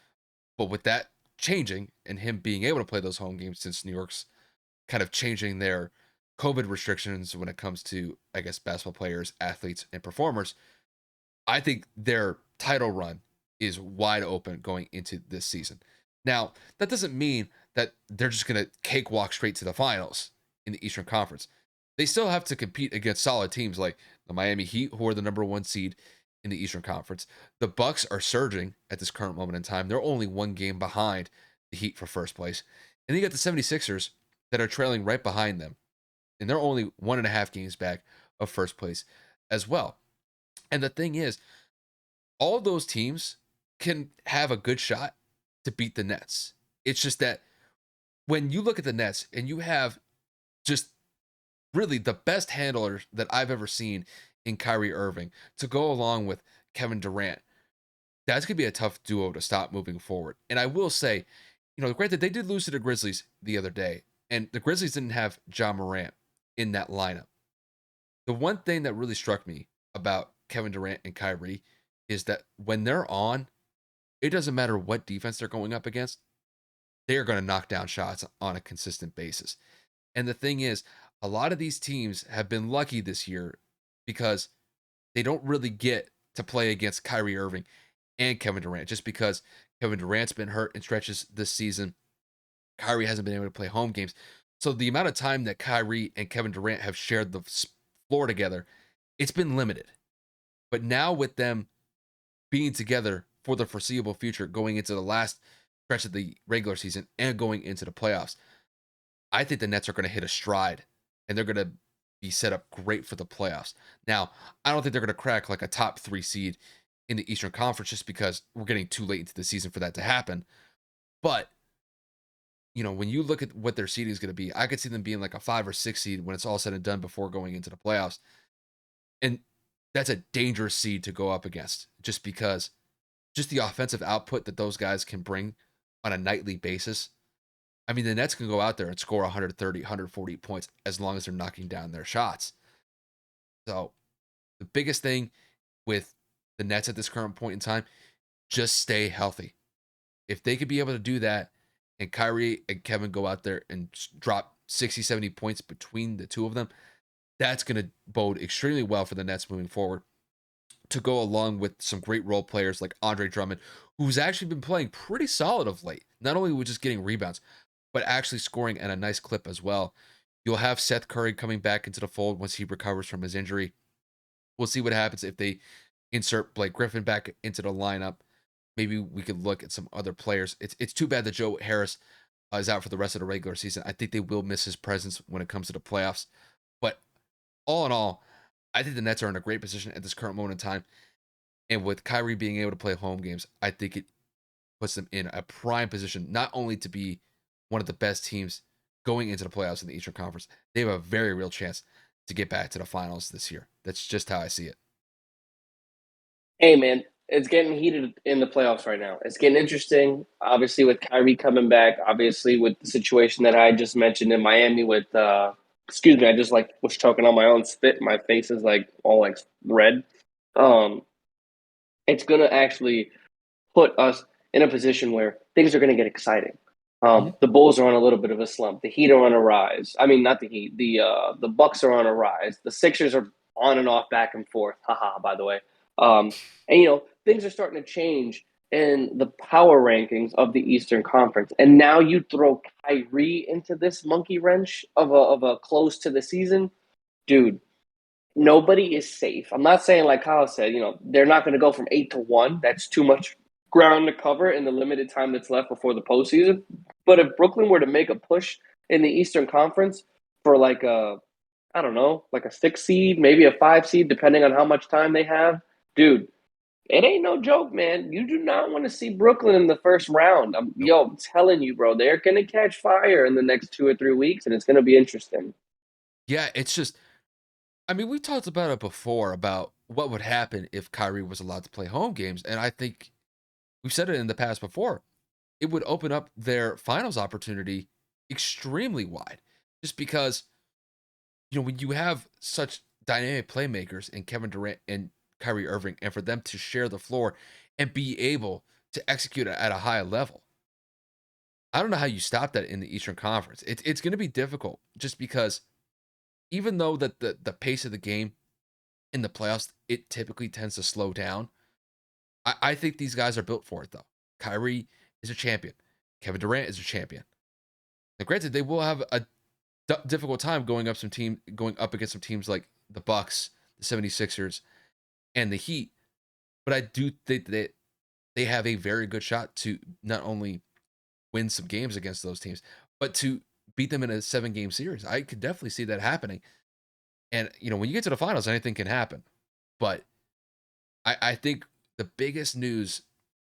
But with that changing and him being able to play those home games since New York's kind of changing their COVID restrictions when it comes to, I guess, basketball players, athletes, and performers, I think their title run is wide open going into this season. Now, that doesn't mean that they're just going to cakewalk straight to the finals in the Eastern Conference. They still have to compete against solid teams like the Miami Heat, who are the number one seed in the Eastern Conference. The Bucks are surging at this current moment in time. They're only one game behind the Heat for first place. And then you got the 76ers that are trailing right behind them. And they're only 1.5 games back of first place as well. And the thing is, all those teams can have a good shot to beat the Nets. It's just that when you look at the Nets and you have just really the best handlers that I've ever seen in Kyrie Irving to go along with Kevin Durant, that's going to be a tough duo to stop moving forward. And I will say, granted, they did lose to the Grizzlies the other day, and the Grizzlies didn't have Ja Morant in that lineup. The one thing that really struck me about Kevin Durant and Kyrie is that when they're on, it doesn't matter what defense they're going up against, they're going to knock down shots on a consistent basis. And the thing is, a lot of these teams have been lucky this year because they don't really get to play against Kyrie Irving and Kevin Durant just because Kevin Durant's been hurt in stretches this season. Kyrie hasn't been able to play home games. So the amount of time that Kyrie and Kevin Durant have shared the floor together, it's been limited. But now with them being together for the foreseeable future, going into the last stretch of the regular season and going into the playoffs, I think the Nets are going to hit a stride and they're going to be set up great for the playoffs. Now, I don't think they're going to crack like a top 3 seed in the Eastern Conference just because we're getting too late into the season for that to happen. But, when you look at what their seeding is going to be, I could see them being like a 5 or 6 seed when it's all said and done before going into the playoffs. And that's a dangerous seed to go up against just because just the offensive output that those guys can bring on a nightly basis. I mean, the Nets can go out there and score 130, 140 points as long as they're knocking down their shots. So the biggest thing with the Nets at this current point in time, just stay healthy. If they could be able to do that and Kyrie and Kevin go out there and drop 60, 70 points between the two of them, that's going to bode extremely well for the Nets moving forward to go along with some great role players like Andre Drummond, who's actually been playing pretty solid of late, not only with just getting rebounds, but actually scoring at a nice clip as well. You'll have Seth Curry coming back into the fold once he recovers from his injury. We'll see what happens if they insert Blake Griffin back into the lineup. Maybe we could look at some other players. It's too bad that Joe Harris is out for the rest of the regular season. I think they will miss his presence when it comes to the playoffs. But all in all, I think the Nets are in a great position at this current moment in time. And with Kyrie being able to play home games, I think it puts them in a prime position, not only to be one of the best teams going into the playoffs in the Eastern Conference, they have a very real chance to get back to the finals this year. That's just how I see it. Hey, man, it's getting heated in the playoffs right now. It's getting interesting. Obviously, with Kyrie coming back, obviously with the situation that I just mentioned in Miami with, excuse me, I just like was choking on my own spit. My face is like all like red. Um, it's gonna actually put us in a position where things are gonna get exciting. Mhm. The Bulls are on a little bit of a slump. The Heat are on a rise. I mean, not the Heat. The Bucks are on a rise. The Sixers are on and off, back and forth. Haha. By the way, um, and things are starting to change in the power rankings of the Eastern Conference. And now you throw Kyrie into this monkey wrench of a close to the season, dude. Nobody is safe. I'm not saying like Kyle said, they're not going to go from 8-1. That's too much ground to cover in the limited time that's left before the postseason. But if Brooklyn were to make a push in the Eastern Conference for like I don't know, like a 6 seed, maybe a 5 seed, depending on how much time they have, dude, it ain't no joke, man. You do not want to see Brooklyn in the first round. Nope. I'm telling you, bro, they're going to catch fire in the next 2 or 3 weeks, and it's going to be interesting. Yeah, it's just, I mean, we talked about it before about what would happen if Kyrie was allowed to play home games. And I think we've said it in the past before, it would open up their finals opportunity extremely wide. Just because, when you have such dynamic playmakers in Kevin Durant and Kyrie Irving, and for them to share the floor and be able to execute at a high level, I don't know how you stop that in the Eastern Conference. It's going to be difficult just because even though that the pace of the game in the playoffs, it typically tends to slow down. I think these guys are built for it, though. Kyrie is a champion. Kevin Durant is a champion. Now, granted, they will have a difficult time going up against some teams like the Bucks, the 76ers, and the Heat. But I do think that they have a very good shot to not only win some games against those teams, but to beat them in a 7-game series. I could definitely see that happening. And when you get to the finals, anything can happen. But I think the biggest news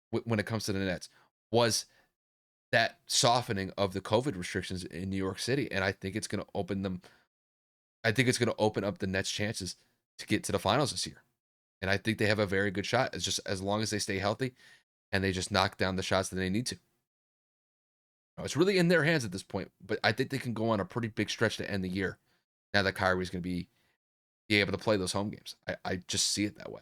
when it comes to the Nets was that softening of the COVID restrictions in New York City, and I think it's going to open them. I think it's going to open up the Nets' chances to get to the finals this year, and I think they have a very good shot. It's just as long as they stay healthy and they just knock down the shots that they need to. It's really in their hands at this point, but I think they can go on a pretty big stretch to end the year. Now that Kyrie's going to be able to play those home games, I just see it that way.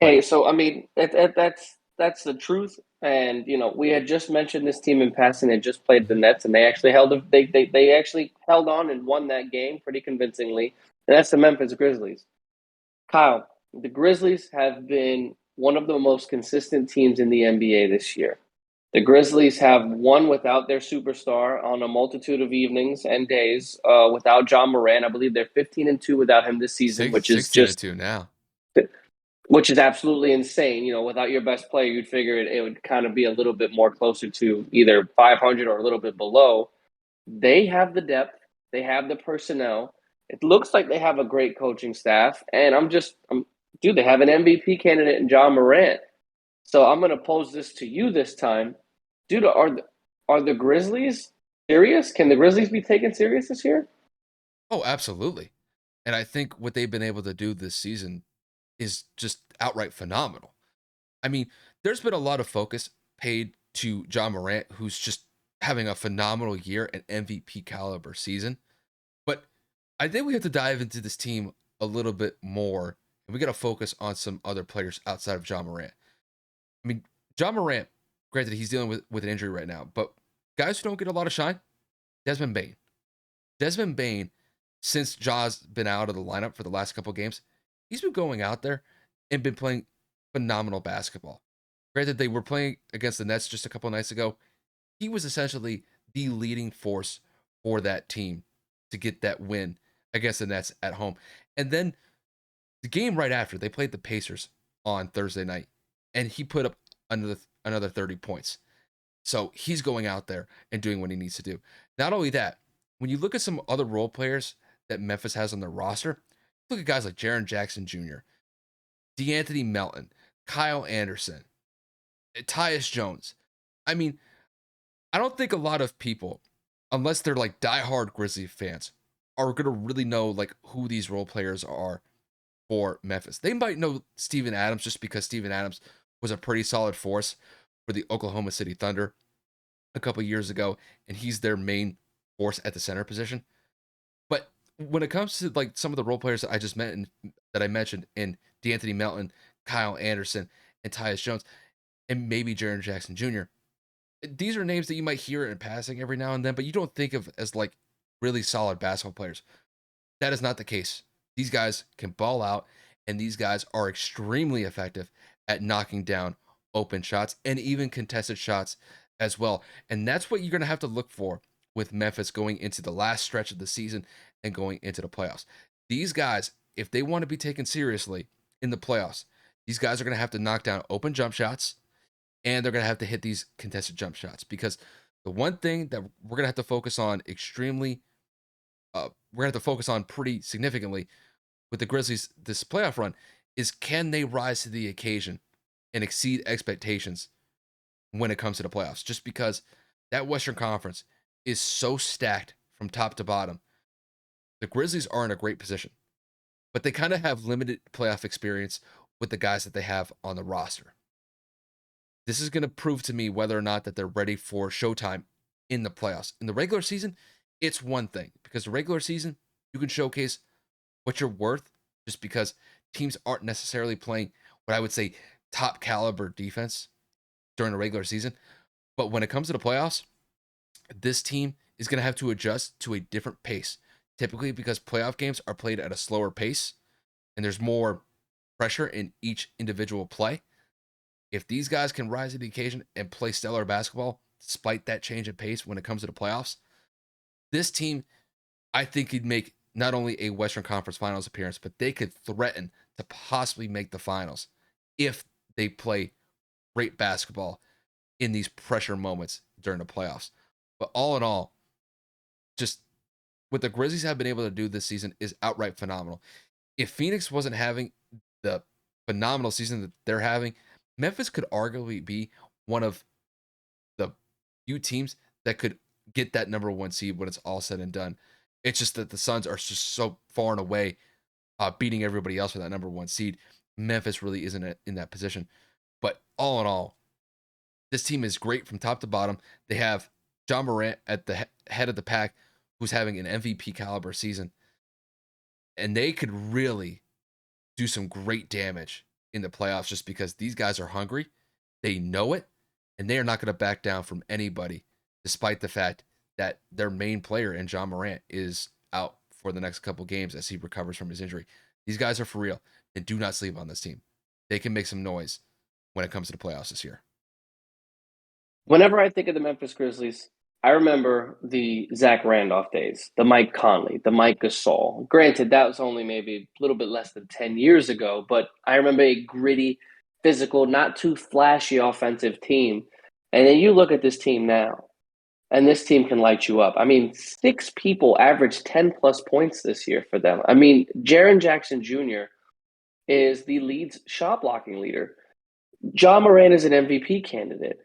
But Hey, so I mean, that's the truth. And we had just mentioned this team in passing. They just played the Nets, and they actually they actually held on and won that game pretty convincingly. And that's the Memphis Grizzlies. Kyle, the Grizzlies have been one of the most consistent teams in the NBA this year. The Grizzlies have won without their superstar on a multitude of evenings and days. Without John Morant, I believe they're 15-2 without him this season, which is 16 to just 2 now. which is absolutely insane. Without your best player, you'd figure it would kind of be a little bit more closer to either 500 or a little bit below. They have the depth, they have the personnel. It looks like they have a great coaching staff, and dude, they have an MVP candidate in John Morant. So I'm going to pose this to you this time, dude. Are the Grizzlies serious? Can the Grizzlies be taken serious this year? Oh, absolutely. And I think what they've been able to do this season is just outright phenomenal. I mean, there's been a lot of focus paid to John Morant, who's just having a phenomenal year, an MVP caliber season. But I think we have to dive into this team a little bit more, and we got to focus on some other players outside of John Morant. I mean, John Morant, granted, he's dealing with an injury right now, but guys who don't get a lot of shine, Desmond Bane. Desmond Bane, since Ja's been out of the lineup for the last couple of games, he's been going out there and been playing phenomenal basketball. Granted, they were playing against the Nets just a couple of nights ago. He was essentially the leading force for that team to get that win against the Nets at home. And then the game right after, they played the Pacers on Thursday night, and he put up another 30 points. So he's going out there and doing what he needs to do. Not only that, when you look at some other role players that Memphis has on their roster, look at guys like Jaren Jackson Jr., DeAnthony Melton, Kyle Anderson, Tyus Jones. I mean, I don't think a lot of people, unless they're like diehard Grizzly fans, are gonna really know like who these role players are for Memphis. They might know Steven Adams just because Steven Adams was a pretty solid force for the Oklahoma City Thunder a couple years ago, and he's their main force at the center position. But when it comes to like some of the role players that I mentioned in DeAnthony Melton, Kyle Anderson, and Tyus Jones, and maybe Jaren Jackson Jr., these are names that you might hear in passing every now and then, but you don't think of as like really solid basketball players. That is not the case. These guys can ball out, and these guys are extremely effective at knocking down open shots and even contested shots as well. And that's what you're going to have to look for with Memphis going into the last stretch of the season and going into the playoffs. These guys, if they want to be taken seriously in the playoffs, these guys are going to have to knock down open jump shots, and they're going to have to hit these contested jump shots, because the one thing that we're going to have to focus on we're going to have to focus on pretty significantly with the Grizzlies this playoff run is, can they rise to the occasion and exceed expectations when it comes to the playoffs? Just because that Western Conference is so stacked from top to bottom, the Grizzlies are in a great position. but they kind of have limited playoff experience with the guys that they have on the roster. This is going to prove to me whether or not that they're ready for showtime in the playoffs. In the regular season, it's one thing because the regular season, you can showcase what you're worth just because teams aren't necessarily playing what I would say top caliber defense during the regular season. But when it comes to the playoffs, this team is going to have to adjust to a different pace, typically because playoff games are played at a slower pace and there's more pressure in each individual play. If these guys can rise to the occasion and play stellar basketball despite that change in pace when it comes to the playoffs, this team, I think, could make not only a Western Conference Finals appearance, but they could threaten to possibly make the finals if they play great basketball in these pressure moments during the playoffs. But all in all, just what the Grizzlies have been able to do this season is outright phenomenal. If Phoenix wasn't having the phenomenal season that they're having, Memphis could arguably be one of the few teams that could get that number one seed when it's all said and done. It's just that the Suns are just so far and away beating everybody else for that number one seed. Memphis really isn't in that position. But all in all, this team is great from top to bottom. They have John Morant at the head of the pack, who's having an MVP caliber season. And they could really do some great damage in the playoffs just because these guys are hungry. They know it, and they are not going to back down from anybody, despite the fact that their main player in John Morant is out for the next couple games as he recovers from his injury. These guys are for real, and do not sleep on this team. They can make some noise when it comes to the playoffs this year. Whenever I think of the Memphis Grizzlies, I remember the Zach Randolph days, the Mike Conley, the Mike Gasol. Granted, that was only maybe a little bit less than 10 years ago, but I remember a gritty, physical, not too flashy offensive team. And then you look at this team now, and this team can light you up. I mean, 6 people averaged 10 plus points this year for them. I mean, Jaren Jackson Jr. is the lead shot blocking leader. John Moran is an MVP candidate.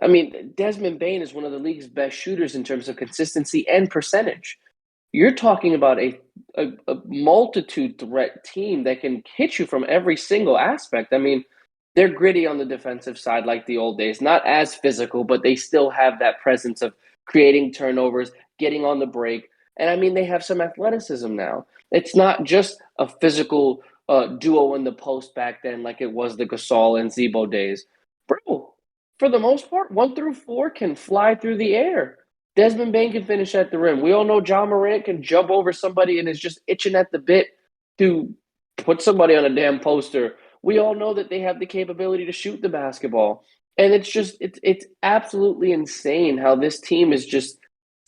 I mean, Desmond Bane is one of the league's best shooters in terms of consistency and percentage. You're talking about a multitude threat team that can hit you from every single aspect. I mean, they're gritty on the defensive side like the old days, not as physical, but they still have that presence of creating turnovers, getting on the break. And I mean, they have some athleticism now. It's not just a physical duo in the post back then like it was the Gasol and Zebo days. Bro, for the most part, 1 through 4 can fly through the air. Desmond Bane can finish at the rim. We all know John Morant can jump over somebody and is just itching at the bit to put somebody on a damn poster. We all know that they have the capability to shoot the basketball. And it's absolutely insane how this team is just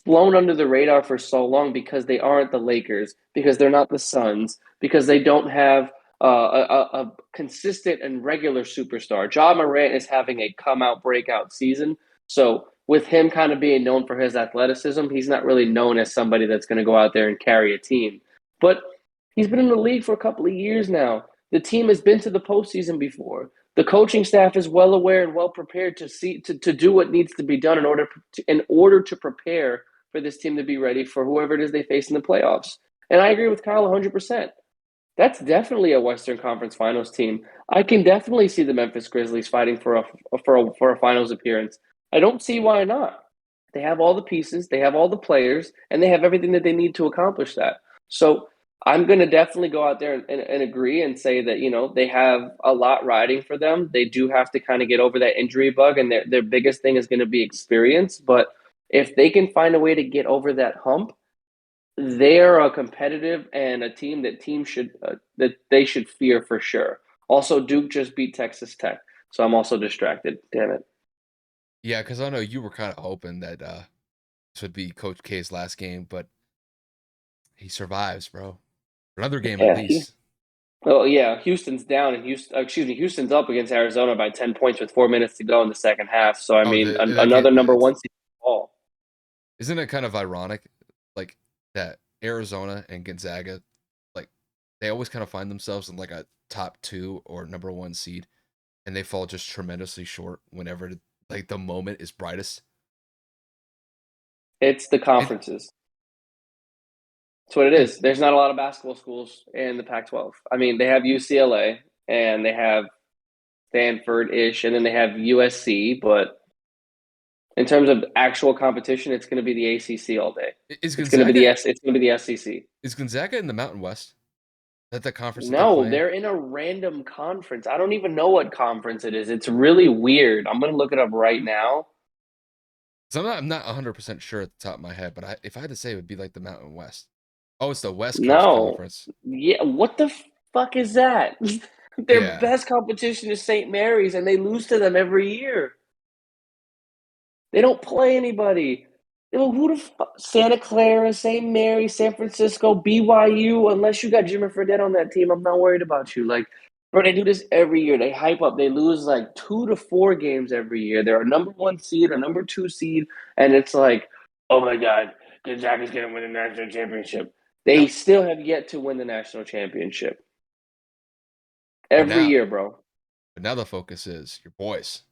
flown under the radar for so long because they aren't the Lakers, because they're not the Suns, because they don't have a consistent and regular superstar. Ja Morant is having a come out breakout season. So with him kind of being known for his athleticism, he's not really known as somebody that's going to go out there and carry a team. But he's been in the league for a couple of years now. The team has been to the postseason before. The coaching staff is well aware and well prepared to do what needs to be done in order to prepare for this team to be ready for whoever it is they face in the playoffs. And I agree with Kyle 100%. That's definitely a Western Conference Finals team. I can definitely see the Memphis Grizzlies fighting for a finals appearance. I don't see why not. They have all the pieces, they have all the players, and they have everything that they need to accomplish that. So I'm going to definitely go out there and agree and say that, they have a lot riding for them. They do have to kind of get over that injury bug, and their biggest thing is going to be experience. But if they can find a way to get over that hump, they're a competitive and a team that they should fear for sure. Also, Duke just beat Texas Tech, so I'm also distracted. Damn it. Yeah, because I know you were kind of hoping that this would be Coach K's last game, but he survives, bro. Another game at Yeah. least. Yeah. Houston's down, and Houston's up against Arizona by 10 points with 4 minutes to go in the second half. So I Oh, mean, that game. another number one seed ball. Isn't it kind of ironic, like that Arizona and Gonzaga, like they always kind of find themselves in like a top two or number one seed, and they fall just tremendously short whenever like the moment is brightest. It's the And conferences. That's what it And is. There's not a lot of basketball schools in the Pac-12. I mean, they have UCLA and they have Stanford-ish, and then they have USC. But in terms of actual competition, it's going to be the ACC all day. is It's going to be the Gonzaga It's going to be the SEC. is Gonzaga in the Mountain West? Is that the conference that they No, play in? they're in a random conference. I don't even know what conference it is. It's really weird. I'm going to look it up right now. So I'm not 100% sure at the top of my head, but if I had to say, it would be like the Mountain West. Oh, it's the West Coast No. Conference. Yeah, what the fuck is that? Their Yeah. best competition is St. Mary's, and they lose to them every year. They don't play anybody. Who the fuck? Santa Clara, St. Mary, San Francisco, BYU. Unless you got Jimmy Fredette on that team, I'm not worried about you. Like, bro, they do this every year. They hype up. They lose like 2 to 4 games every year. They're a number 1 seed, a number 2 seed, and it's like, oh my god, Gonzaga's gonna win the national championship. They Now, still have yet to win the national championship but every now, year, bro. but now the focus is your boys.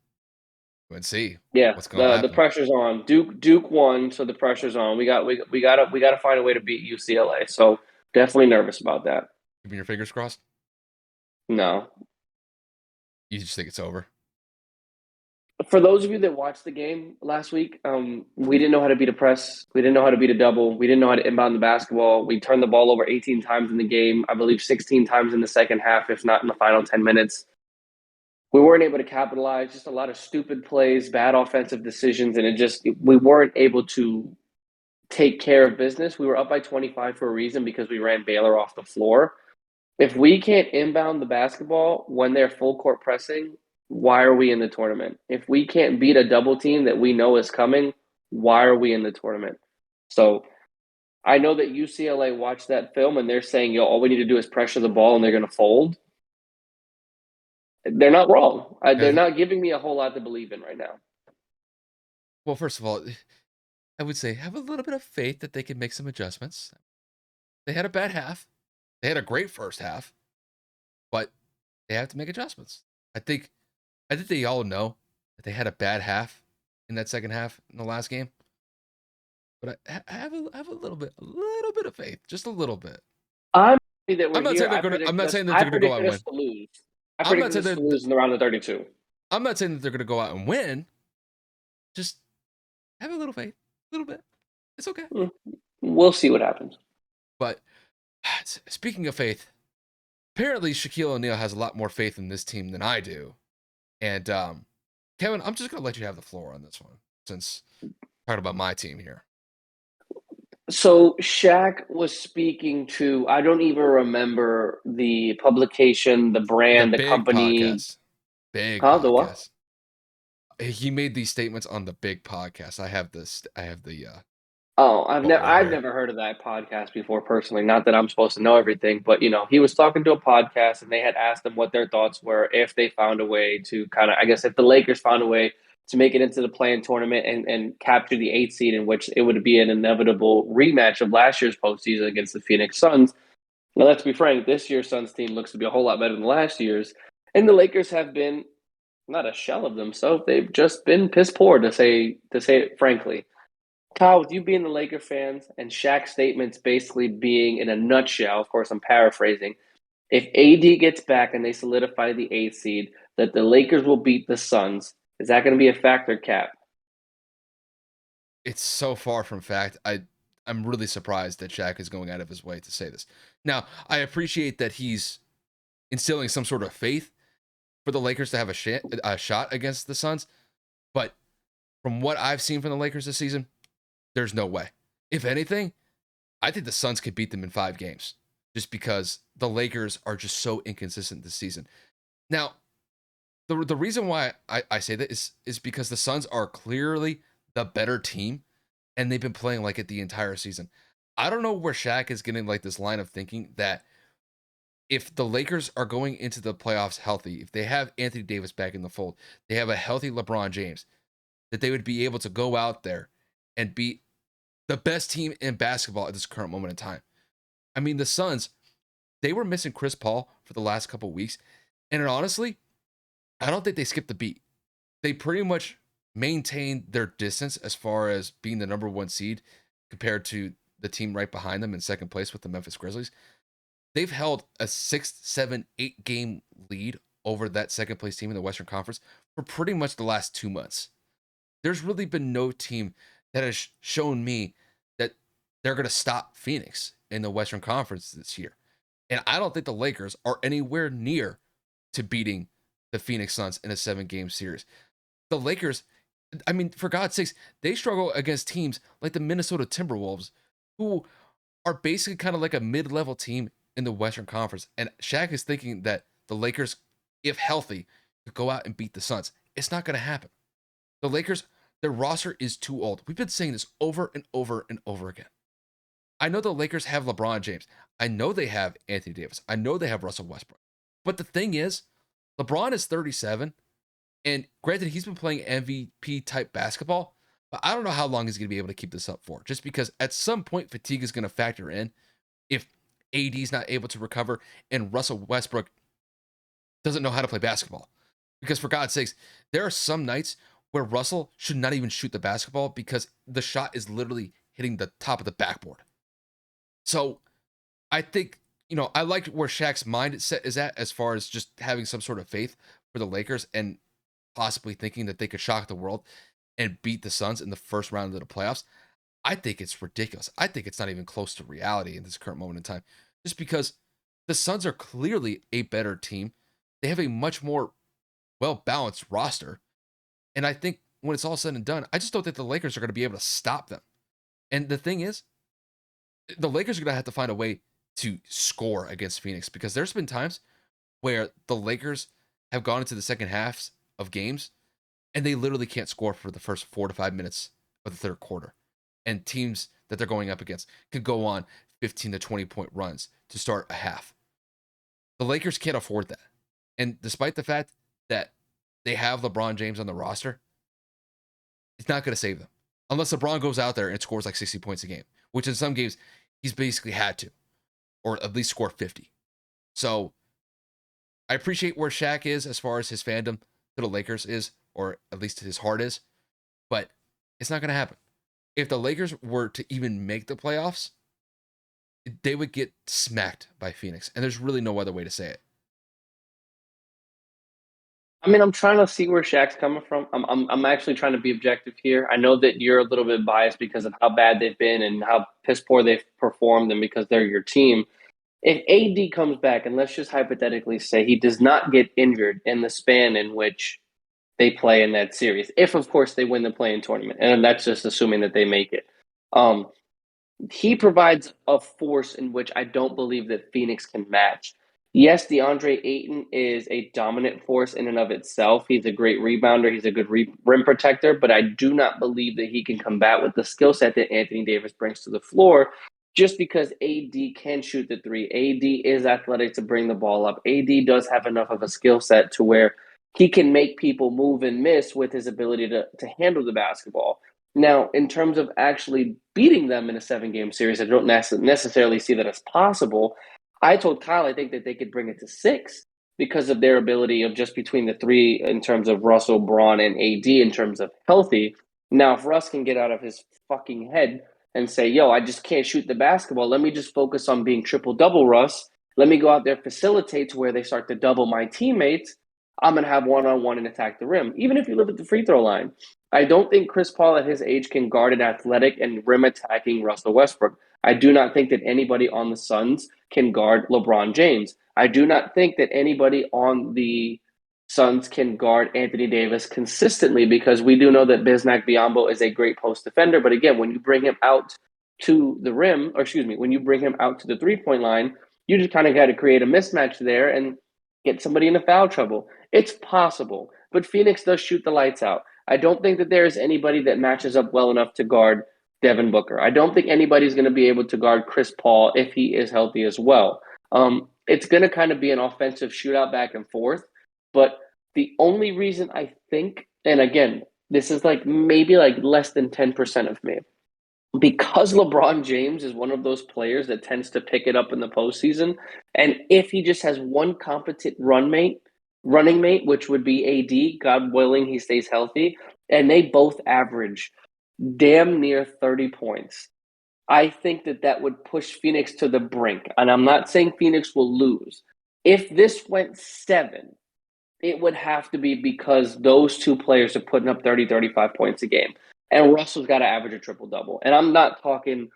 UNC. Yeah, What's going to the happen? pressure's on. Duke won, so the pressure's on. We gotta find a way to beat UCLA. So definitely nervous about that. Keeping your fingers crossed. No. You just think it's over. For those of you that watched the game last week, we didn't know how to beat a press. We didn't know how to beat a double. We didn't know how to inbound the basketball. We turned the ball over 18 times in the game. I believe 16 times in the second half, if not in the final 10 minutes. We weren't able to capitalize. Just a lot of stupid plays, bad offensive decisions, and we weren't able to take care of business. We were up by 25 for a reason because we ran Baylor off the floor. If we can't inbound the basketball when they're full court pressing, why are we in the tournament? If we can't beat a double team that we know is coming, why are we in the tournament? So I know that UCLA watched that film and they're saying, yo, all we need to do is pressure the ball and they're going to fold. They're not wrong. They're Yeah. not giving me a whole lot to believe in right now. Well, first of all, I would say have a little bit of faith that they can make some adjustments. They had a bad half. They had a great first half, but they have to make adjustments. I think they all know that they had a bad half in that second half in the last game. But I have a little bit of faith, just a little bit. I'm happy that we're I'm not here. saying they're gonna. I'm not saying that I they're gonna go out predicted and us win. to lose. I I'm not predicted saying us to that. lose in the round of 32. I'm not saying that they're gonna go out and win. Just have a little faith, a little bit. It's okay. We'll see what happens. But speaking of faith, apparently Shaquille O'Neal has a lot more faith in this team than I do. And Kevin, I'm just gonna let you have the floor on this one since talking about my team here. So Shaq was speaking to, I don't even remember the publication, the The brand, the big company. podcast, big Huh? The what? podcast. He made these statements on the big podcast. I have this. I have the Oh, quote right I've here. never heard of that podcast before personally. Not that I'm supposed to know everything, but he was talking to a podcast and they had asked him what their thoughts were if they found a way to kind of, I guess, if the Lakers found a way to make it into the play-in tournament and capture the 8th seed, in which it would be an inevitable rematch of last year's postseason against the Phoenix Suns. Now, let's be frank, this year's Suns team looks to be a whole lot better than last year's, and the Lakers have been not a shell of themselves. They've just been piss poor, to say it frankly. Kyle, with you being the Laker fans and Shaq's statements basically being in a nutshell, of course, I'm paraphrasing. If AD gets back and they solidify the 8th seed, that the Lakers will beat the Suns, is that going to be a factor, Cap? It's so far from fact. I'm really surprised that Shaq is going out of his way to say this. Now, I appreciate that he's instilling some sort of faith for the Lakers to have a shot against the Suns, but from what I've seen from the Lakers this season, there's no way. If anything, I think the Suns could beat them in 5 games just because the Lakers are just so inconsistent this season. Now, the reason why I say that is because the Suns are clearly the better team and they've been playing like it the entire season. I don't know where Shaq is getting like this line of thinking that if the Lakers are going into the playoffs healthy, if they have Anthony Davis back in the fold, they have a healthy LeBron James, that they would be able to go out there and beat the best team in basketball at this current moment in time. I mean, the Suns, they were missing Chris Paul for the last couple of weeks. And honestly, I don't think they skipped the beat. They pretty much maintained their distance as far as being the number 1 seed compared to the team right behind them in second place with the Memphis Grizzlies, they've held a 6, 7, 8 game lead over that second place team in the Western Conference for pretty much the last 2 months. There's really been no team that has shown me that they're going to stop Phoenix in the Western Conference this year. And I don't think the Lakers are anywhere near to beating the Phoenix Suns in a 7 game series. The Lakers, I mean, for God's sakes, they struggle against teams like the Minnesota Timberwolves, who are basically kind of like a mid-level team in the Western Conference. And Shaq is thinking that the Lakers, if healthy, could go out and beat the Suns. It's not going to happen. The Lakers, their roster is too old. We've been saying this over and over and over again. I know the Lakers have LeBron James. I know they have Anthony Davis. I know they have Russell Westbrook. But the thing is, LeBron is 37. And granted, he's been playing MVP type basketball, but I don't know how long he's going to be able to keep this up for. Just because at some point, fatigue is going to factor in if AD is not able to recover and Russell Westbrook doesn't know how to play basketball. Because for God's sakes, there are some nights where Russell should not even shoot the basketball because the shot is literally hitting the top of the backboard. So I think, I like where Shaq's mindset is at as far as just having some sort of faith for the Lakers and possibly thinking that they could shock the world and beat the Suns in the first round of the playoffs. I think it's ridiculous. I think it's not even close to reality in this current moment in time, just because the Suns are clearly a better team. They have a much more well-balanced roster. And I think when it's all said and done, I just don't think the Lakers are going to be able to stop them. And the thing is, the Lakers are going to have to find a way to score against Phoenix, because there's been times where the Lakers have gone into the second halves of games and they literally can't score for the first 4 to 5 minutes of the third quarter. And teams that they're going up against could go on 15 to 20 point runs to start a half. The Lakers can't afford that. And despite the fact that they have LeBron James on the roster, it's not going to save them. Unless LeBron goes out there and scores like 60 points a game, which in some games he's basically had to, or at least score 50. So I appreciate where Shaq is as far as his fandom to the Lakers is, or at least his heart is, but it's not going to happen. If the Lakers were to even make the playoffs, they would get smacked by Phoenix, and there's really no other way to say it. I mean, I'm trying to see where Shaq's coming from. I'm actually trying to be objective here. I know that you're a little bit biased because of how bad they've been and how piss poor they've performed, and because they're your team. If AD comes back, and let's just hypothetically say he does not get injured in the span in which they play in that series, if of course they win the play-in tournament, and that's just assuming that they make it. He provides a force in which I don't believe that Phoenix can match. Yes, DeAndre Ayton is a dominant force in and of itself. He's a great rebounder. He's a good rim protector, but I do not believe that he can combat with the skill set that Anthony Davis brings to the floor, just because AD can shoot the three. AD is athletic to bring the ball up. AD does have enough of a skill set to where he can make people move and miss with his ability to handle the basketball. Now, in terms of actually beating them in a 7 game series, I don't necessarily see that as possible. I told Kyle I think that they could bring it to 6 because of their ability of just between the three in terms of Russell, Braun, and AD in terms of healthy. Now, if Russ can get out of his fucking head and say, yo, I just can't shoot the basketball, let me just focus on being triple-double Russ. Let me go out there, facilitate to where they start to double my teammates. I'm going to have one-on-one and attack the rim, even if you live at the free throw line. I don't think Chris Paul at his age can guard an athletic and rim attacking Russell Westbrook. I do not think that anybody on the Suns can guard LeBron James. I do not think that anybody on the Suns can guard Anthony Davis consistently, because we do know that Bismack Biyombo is a great post defender. But again, when you bring him out to the rim, or excuse me, when you bring him out to the 3-point line, you just kind of got to create a mismatch there and get somebody into foul trouble. It's possible, but Phoenix does shoot the lights out. I don't think that there is anybody that matches up well enough to guard Devin Booker. I don't think anybody's going to be able to guard Chris Paul if he is healthy as well. It's going to kind of be an offensive shootout back and forth. But the only reason I think, and again, this is like maybe like less than 10% of me, because LeBron James is one of those players that tends to pick it up in the postseason. And if he just has one competent running mate, which would be AD, God willing, he stays healthy, and they both average damn near 30 points, I think that that would push Phoenix to the brink. And I'm not saying Phoenix will lose. If this went 7, it would have to be because those two players are putting up 30, 35 points a game. And Russell's got to average a triple double. And I'm not talking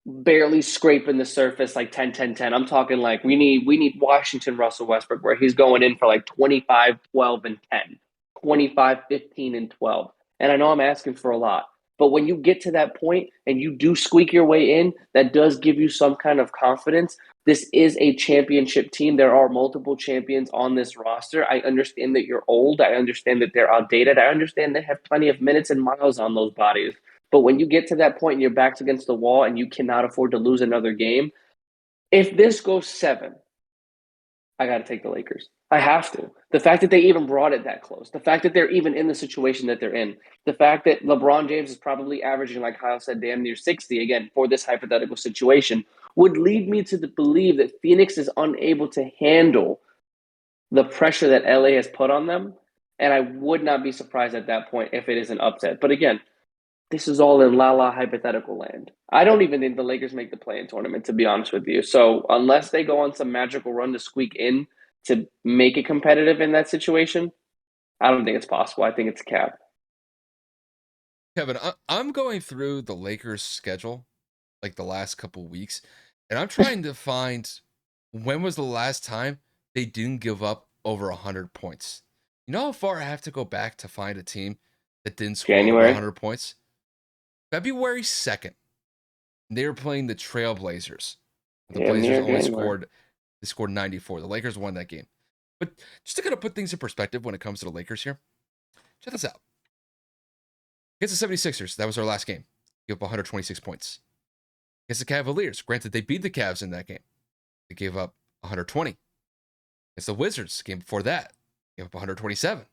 barely scraping the surface like 10, 10, 10. I'm talking like we need Washington Russell Westbrook where he's going in for like 25, 12, and 10, 25, 15, and 12. And I know I'm asking for a lot. But when you get to that point and you do squeak your way in, that does give you some kind of confidence. This is a championship team. There are multiple champions on this roster. I understand that you're old. I understand that they're outdated. I understand they have plenty of minutes and miles on those bodies. But when you get to that point and your back's against the wall and you cannot afford to lose another game, if this goes 7, I got to take the Lakers. I have to. The fact that they even brought it that close, the fact that they're even in the situation that they're in, the fact that LeBron James is probably averaging, like Kyle said, damn near 60 again for this hypothetical situation, would lead me to believe that Phoenix is unable to handle the pressure that LA has put on them. And I would not be surprised at that point if it is an upset. But again, this is all in la hypothetical land. I don't even think the Lakers make the play-in tournament, to be honest with you. So unless they go on some magical run to squeak in to make it competitive in that situation, I don't think it's possible. I think it's a cap. Kevin, I'm going through the Lakers schedule like the last couple weeks, and I'm trying to find when was the last time they didn't give up over 100 points. You know how far I have to go back to find a team that didn't score over January. 100 points? February 2nd. They were playing the Trailblazers. The Yeah, Blazers near only January. scored 94. The Lakers won that game. But just to kind of put things in perspective when it comes to the Lakers here, check this out. Against the 76ers, that was our last game. Gave up 126 points. Against the Cavaliers, granted, they beat the Cavs in that game. They gave up 120. Against the Wizards, game before that, gave up 127.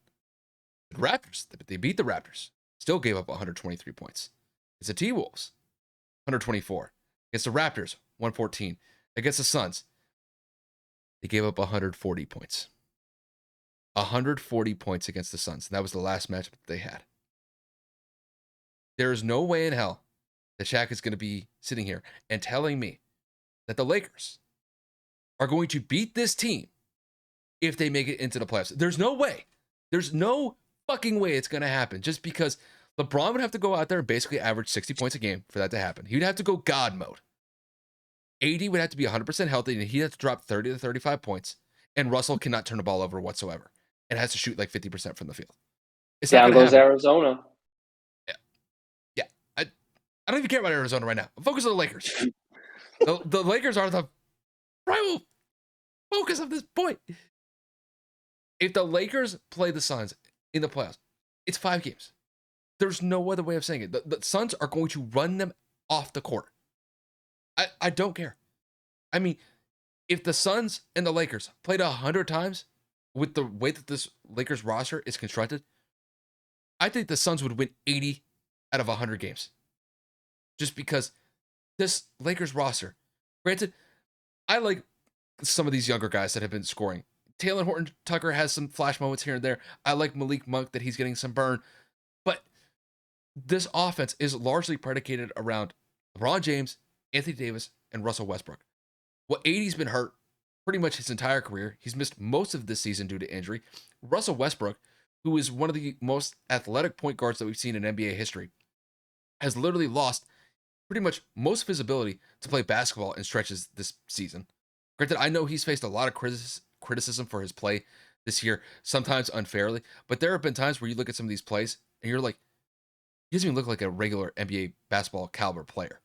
The Raptors, they beat the Raptors. Still gave up 123 points. Against the T-Wolves, 124. Against the Raptors, 114. Against the Suns, they gave up 140 points. 140 points against the Suns. And that was the last matchup that they had. There is no way in hell that Shaq is going to be sitting here and telling me that the Lakers are going to beat this team if they make it into the playoffs. There's no way. There's no fucking way it's going to happen just because LeBron would have to go out there and basically average 60 points a game for that to happen. He would have to go God mode. AD would have to be 100% healthy and he'd have to drop 30 to 35 points. And Russell cannot turn the ball over whatsoever and has to shoot like 50% from the field. It's not Down going to goes happen. Arizona. Yeah. I don't even care about Arizona right now. I'm focused on the Lakers. The Lakers are the primal focus of this point. If the Lakers play the Suns in the playoffs, it's 5 games. There's no other way of saying it. The Suns are going to run them off the court. I don't care. I mean, if the Suns and the Lakers played 100 times with the way that this Lakers roster is constructed, I think the Suns would win 80 out of 100 games. Just because this Lakers roster, granted, I like some of these younger guys that have been scoring. Taylor Horton Tucker has some flash moments here and there. I like Malik Monk that he's getting some burn. But this offense is largely predicated around LeBron James, Anthony Davis, and Russell Westbrook. Well, AD's been hurt pretty much his entire career. He's missed most of this season due to injury. Russell Westbrook, who is one of the most athletic point guards that we've seen in NBA history, has literally lost pretty much most of his ability to play basketball in stretches this season. Granted, I know he's faced a lot of criticism for his play this year, sometimes unfairly, but there have been times where you look at some of these plays and you're like, he doesn't even look like a regular NBA basketball caliber player.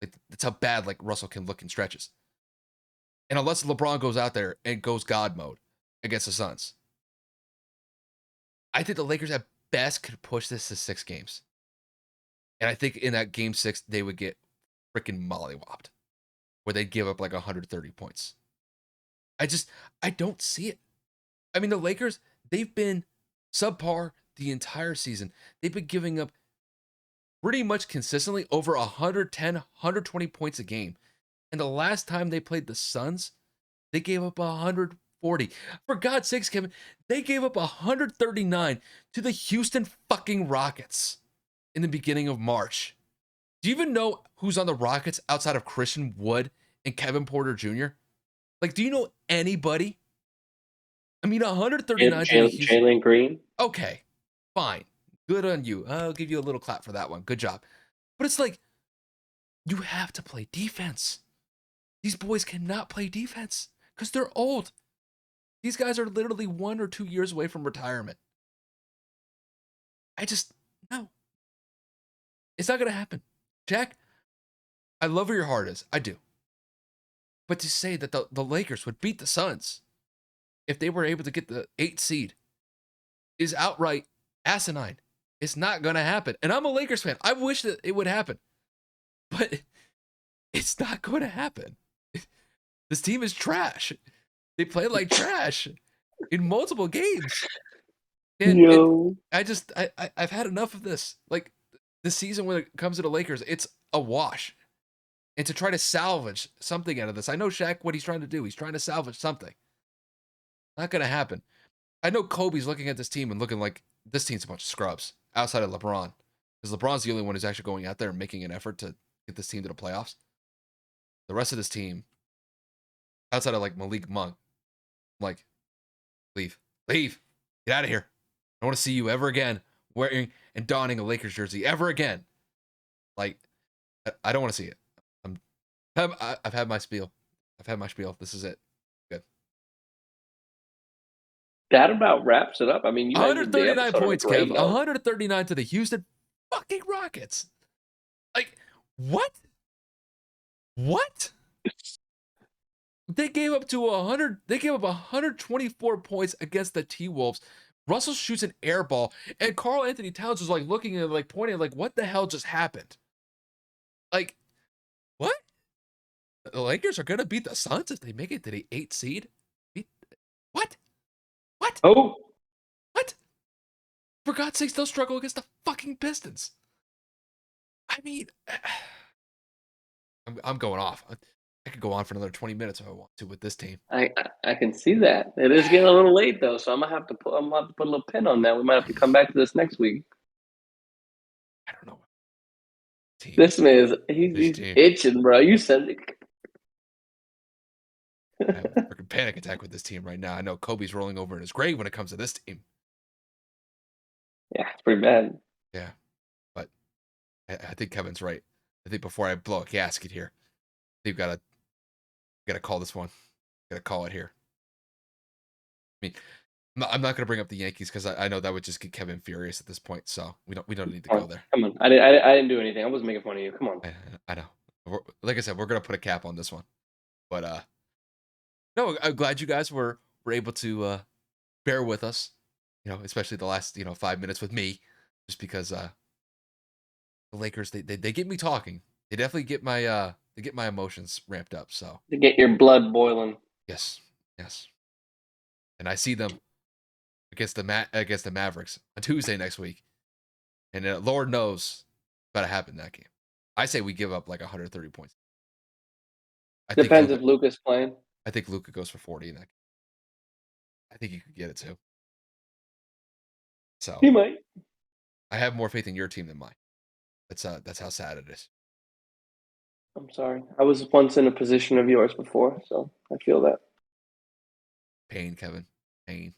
Like, that's how bad like Russell can look in stretches. And unless LeBron goes out there and goes God mode against the Suns, I think the Lakers at best could push this to 6 games. And I think in that game 6, they would get freaking mollywopped, where they'd give up like 130 points. I don't see it. I mean, the Lakers, they've been subpar the entire season. They've been giving up pretty much consistently over 110, 120 points a game. And the last time they played the Suns, they gave up 140. For God's sakes, Kevin, they gave up 139 to the Houston fucking Rockets in the beginning of March. Do you even know who's on the Rockets outside of Christian Wood and Kevin Porter Jr.? Like, do you know anybody? I mean, 139 to the Houston. Jalen Green. Okay, fine. Good on you. I'll give you a little clap for that one. Good job. But it's like, you have to play defense. These boys cannot play defense because they're old. These guys are literally 1 or 2 years away from retirement. No. It's not going to happen. Jack, I love where your heart is. I do. But to say that the Lakers would beat the Suns if they were able to get the 8th seed is outright asinine. It's not going to happen. And I'm a Lakers fan. I wish that it would happen. But it's not going to happen. This team is trash. They play like trash in multiple games. And I've had enough of this. Like, this season when it comes to the Lakers, it's a wash. And to try to salvage something out of this, I know Shaq, what he's trying to do. He's trying to salvage something. Not going to happen. I know Kobe's looking at this team and looking like this team's a bunch of scrubs outside of LeBron. Because LeBron's the only one who's actually going out there and making an effort to get this team to the playoffs. The rest of this team, outside of like Malik Monk, I'm like, leave. Get out of here. I don't want to see you ever again wearing and donning a Lakers jersey ever again. Like, I don't want to see it. I've had my spiel. This is it. Good. That about wraps it up. I mean, you 139 points, Kev. 139 to the Houston fucking Rockets. Like, what? What? They gave up 124 points against the T-Wolves. Russell shoots an air ball, and Karl Anthony Towns was like looking and like pointing, like, what the hell just happened? Like, what? The Lakers are gonna beat the Suns if they make it to the 8th seed? What? Oh. What? For God's sakes, they'll struggle against the fucking Pistons. I mean, I'm going off. I could go on for another 20 minutes if I want to with this team. I can see that. It is getting a little late though, so I'm gonna have to put a little pin on that. We might have to come back to this next week. I don't know. Team. This man is he's itching, bro. You said it. I have a freaking panic attack with this team right now. I know Kobe's rolling over in his grave when it comes to this team. Yeah, it's pretty bad. Yeah, but I think Kevin's right. I think before I blow a gasket here, you've got to call this one. Got to call it here. I mean, I'm not going to bring up the Yankees because I know that would just get Kevin furious at this point. So we don't need to go there. Come on, I didn't do anything. I wasn't making fun of you. Come on. I know. Like I said, we're going to put a cap on this one. But no, I'm glad you guys were able to bear with us. You know, especially the last 5 minutes with me, just because the Lakers they get me talking. They definitely get my emotions ramped up. So they get your blood boiling. Yes. And I see them against the Mavericks on Tuesday next week, and Lord knows what's about to happen in that game. I say we give up like 130 points. Depends if Luka's playing. I think Luka goes for 40 in that game. I think you could get it too. So he might. I have more faith in your team than mine. That's how sad it is. I'm sorry. I was once in a position of yours before, so I feel that. Pain, Kevin. Pain.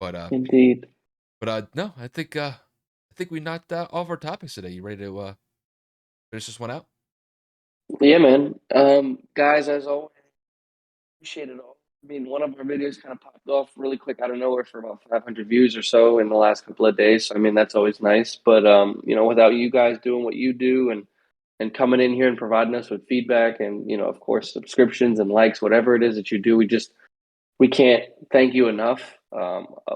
But indeed. But no, I think we knocked out all of our topics today. You ready to finish this one out? Yeah, man. Guys, as always, appreciate it all. I mean, one of our videos kind of popped off really quick out of nowhere for about 500 views or so in the last couple of days. So, I mean, that's always nice. But, without you guys doing what you do and coming in here and providing us with feedback and, of course, subscriptions and likes, whatever it is that you do, we can't thank you enough.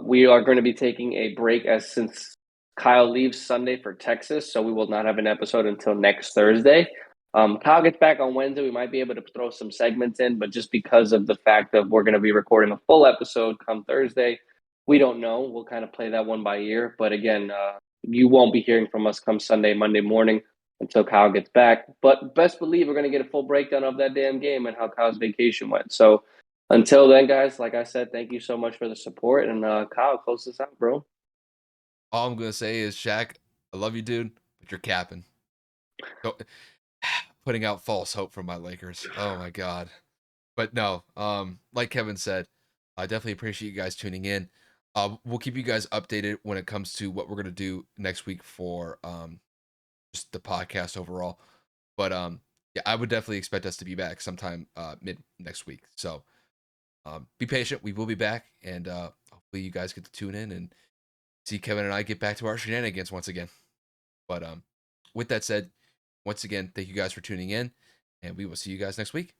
We are going to be taking a break since Kyle leaves Sunday for Texas. So we will not have an episode until next Thursday. Kyle gets back on Wednesday. We might be able to throw some segments in, but just because of the fact that we're going to be recording a full episode come Thursday, we don't know. We'll kind of play that one by ear. But again, you won't be hearing from us come Sunday, Monday morning until Kyle gets back. But best believe we're going to get a full breakdown of that damn game and how Kyle's vacation went. So until then, guys, like I said, thank you so much for the support. And Kyle, close this out, bro. All I'm going to say is, Shaq, I love you, dude, but you're capping. So, putting out false hope from my Lakers. Oh my god. But no, like Kevin said, I definitely appreciate you guys tuning in. We'll keep you guys updated when it comes to what we're gonna do next week for just the podcast overall. But yeah, I would definitely expect us to be back sometime mid next week. So be patient. We will be back, and hopefully you guys get to tune in and see Kevin and I get back to our shenanigans once again. But with that said, once again, thank you guys for tuning in, and we will see you guys next week.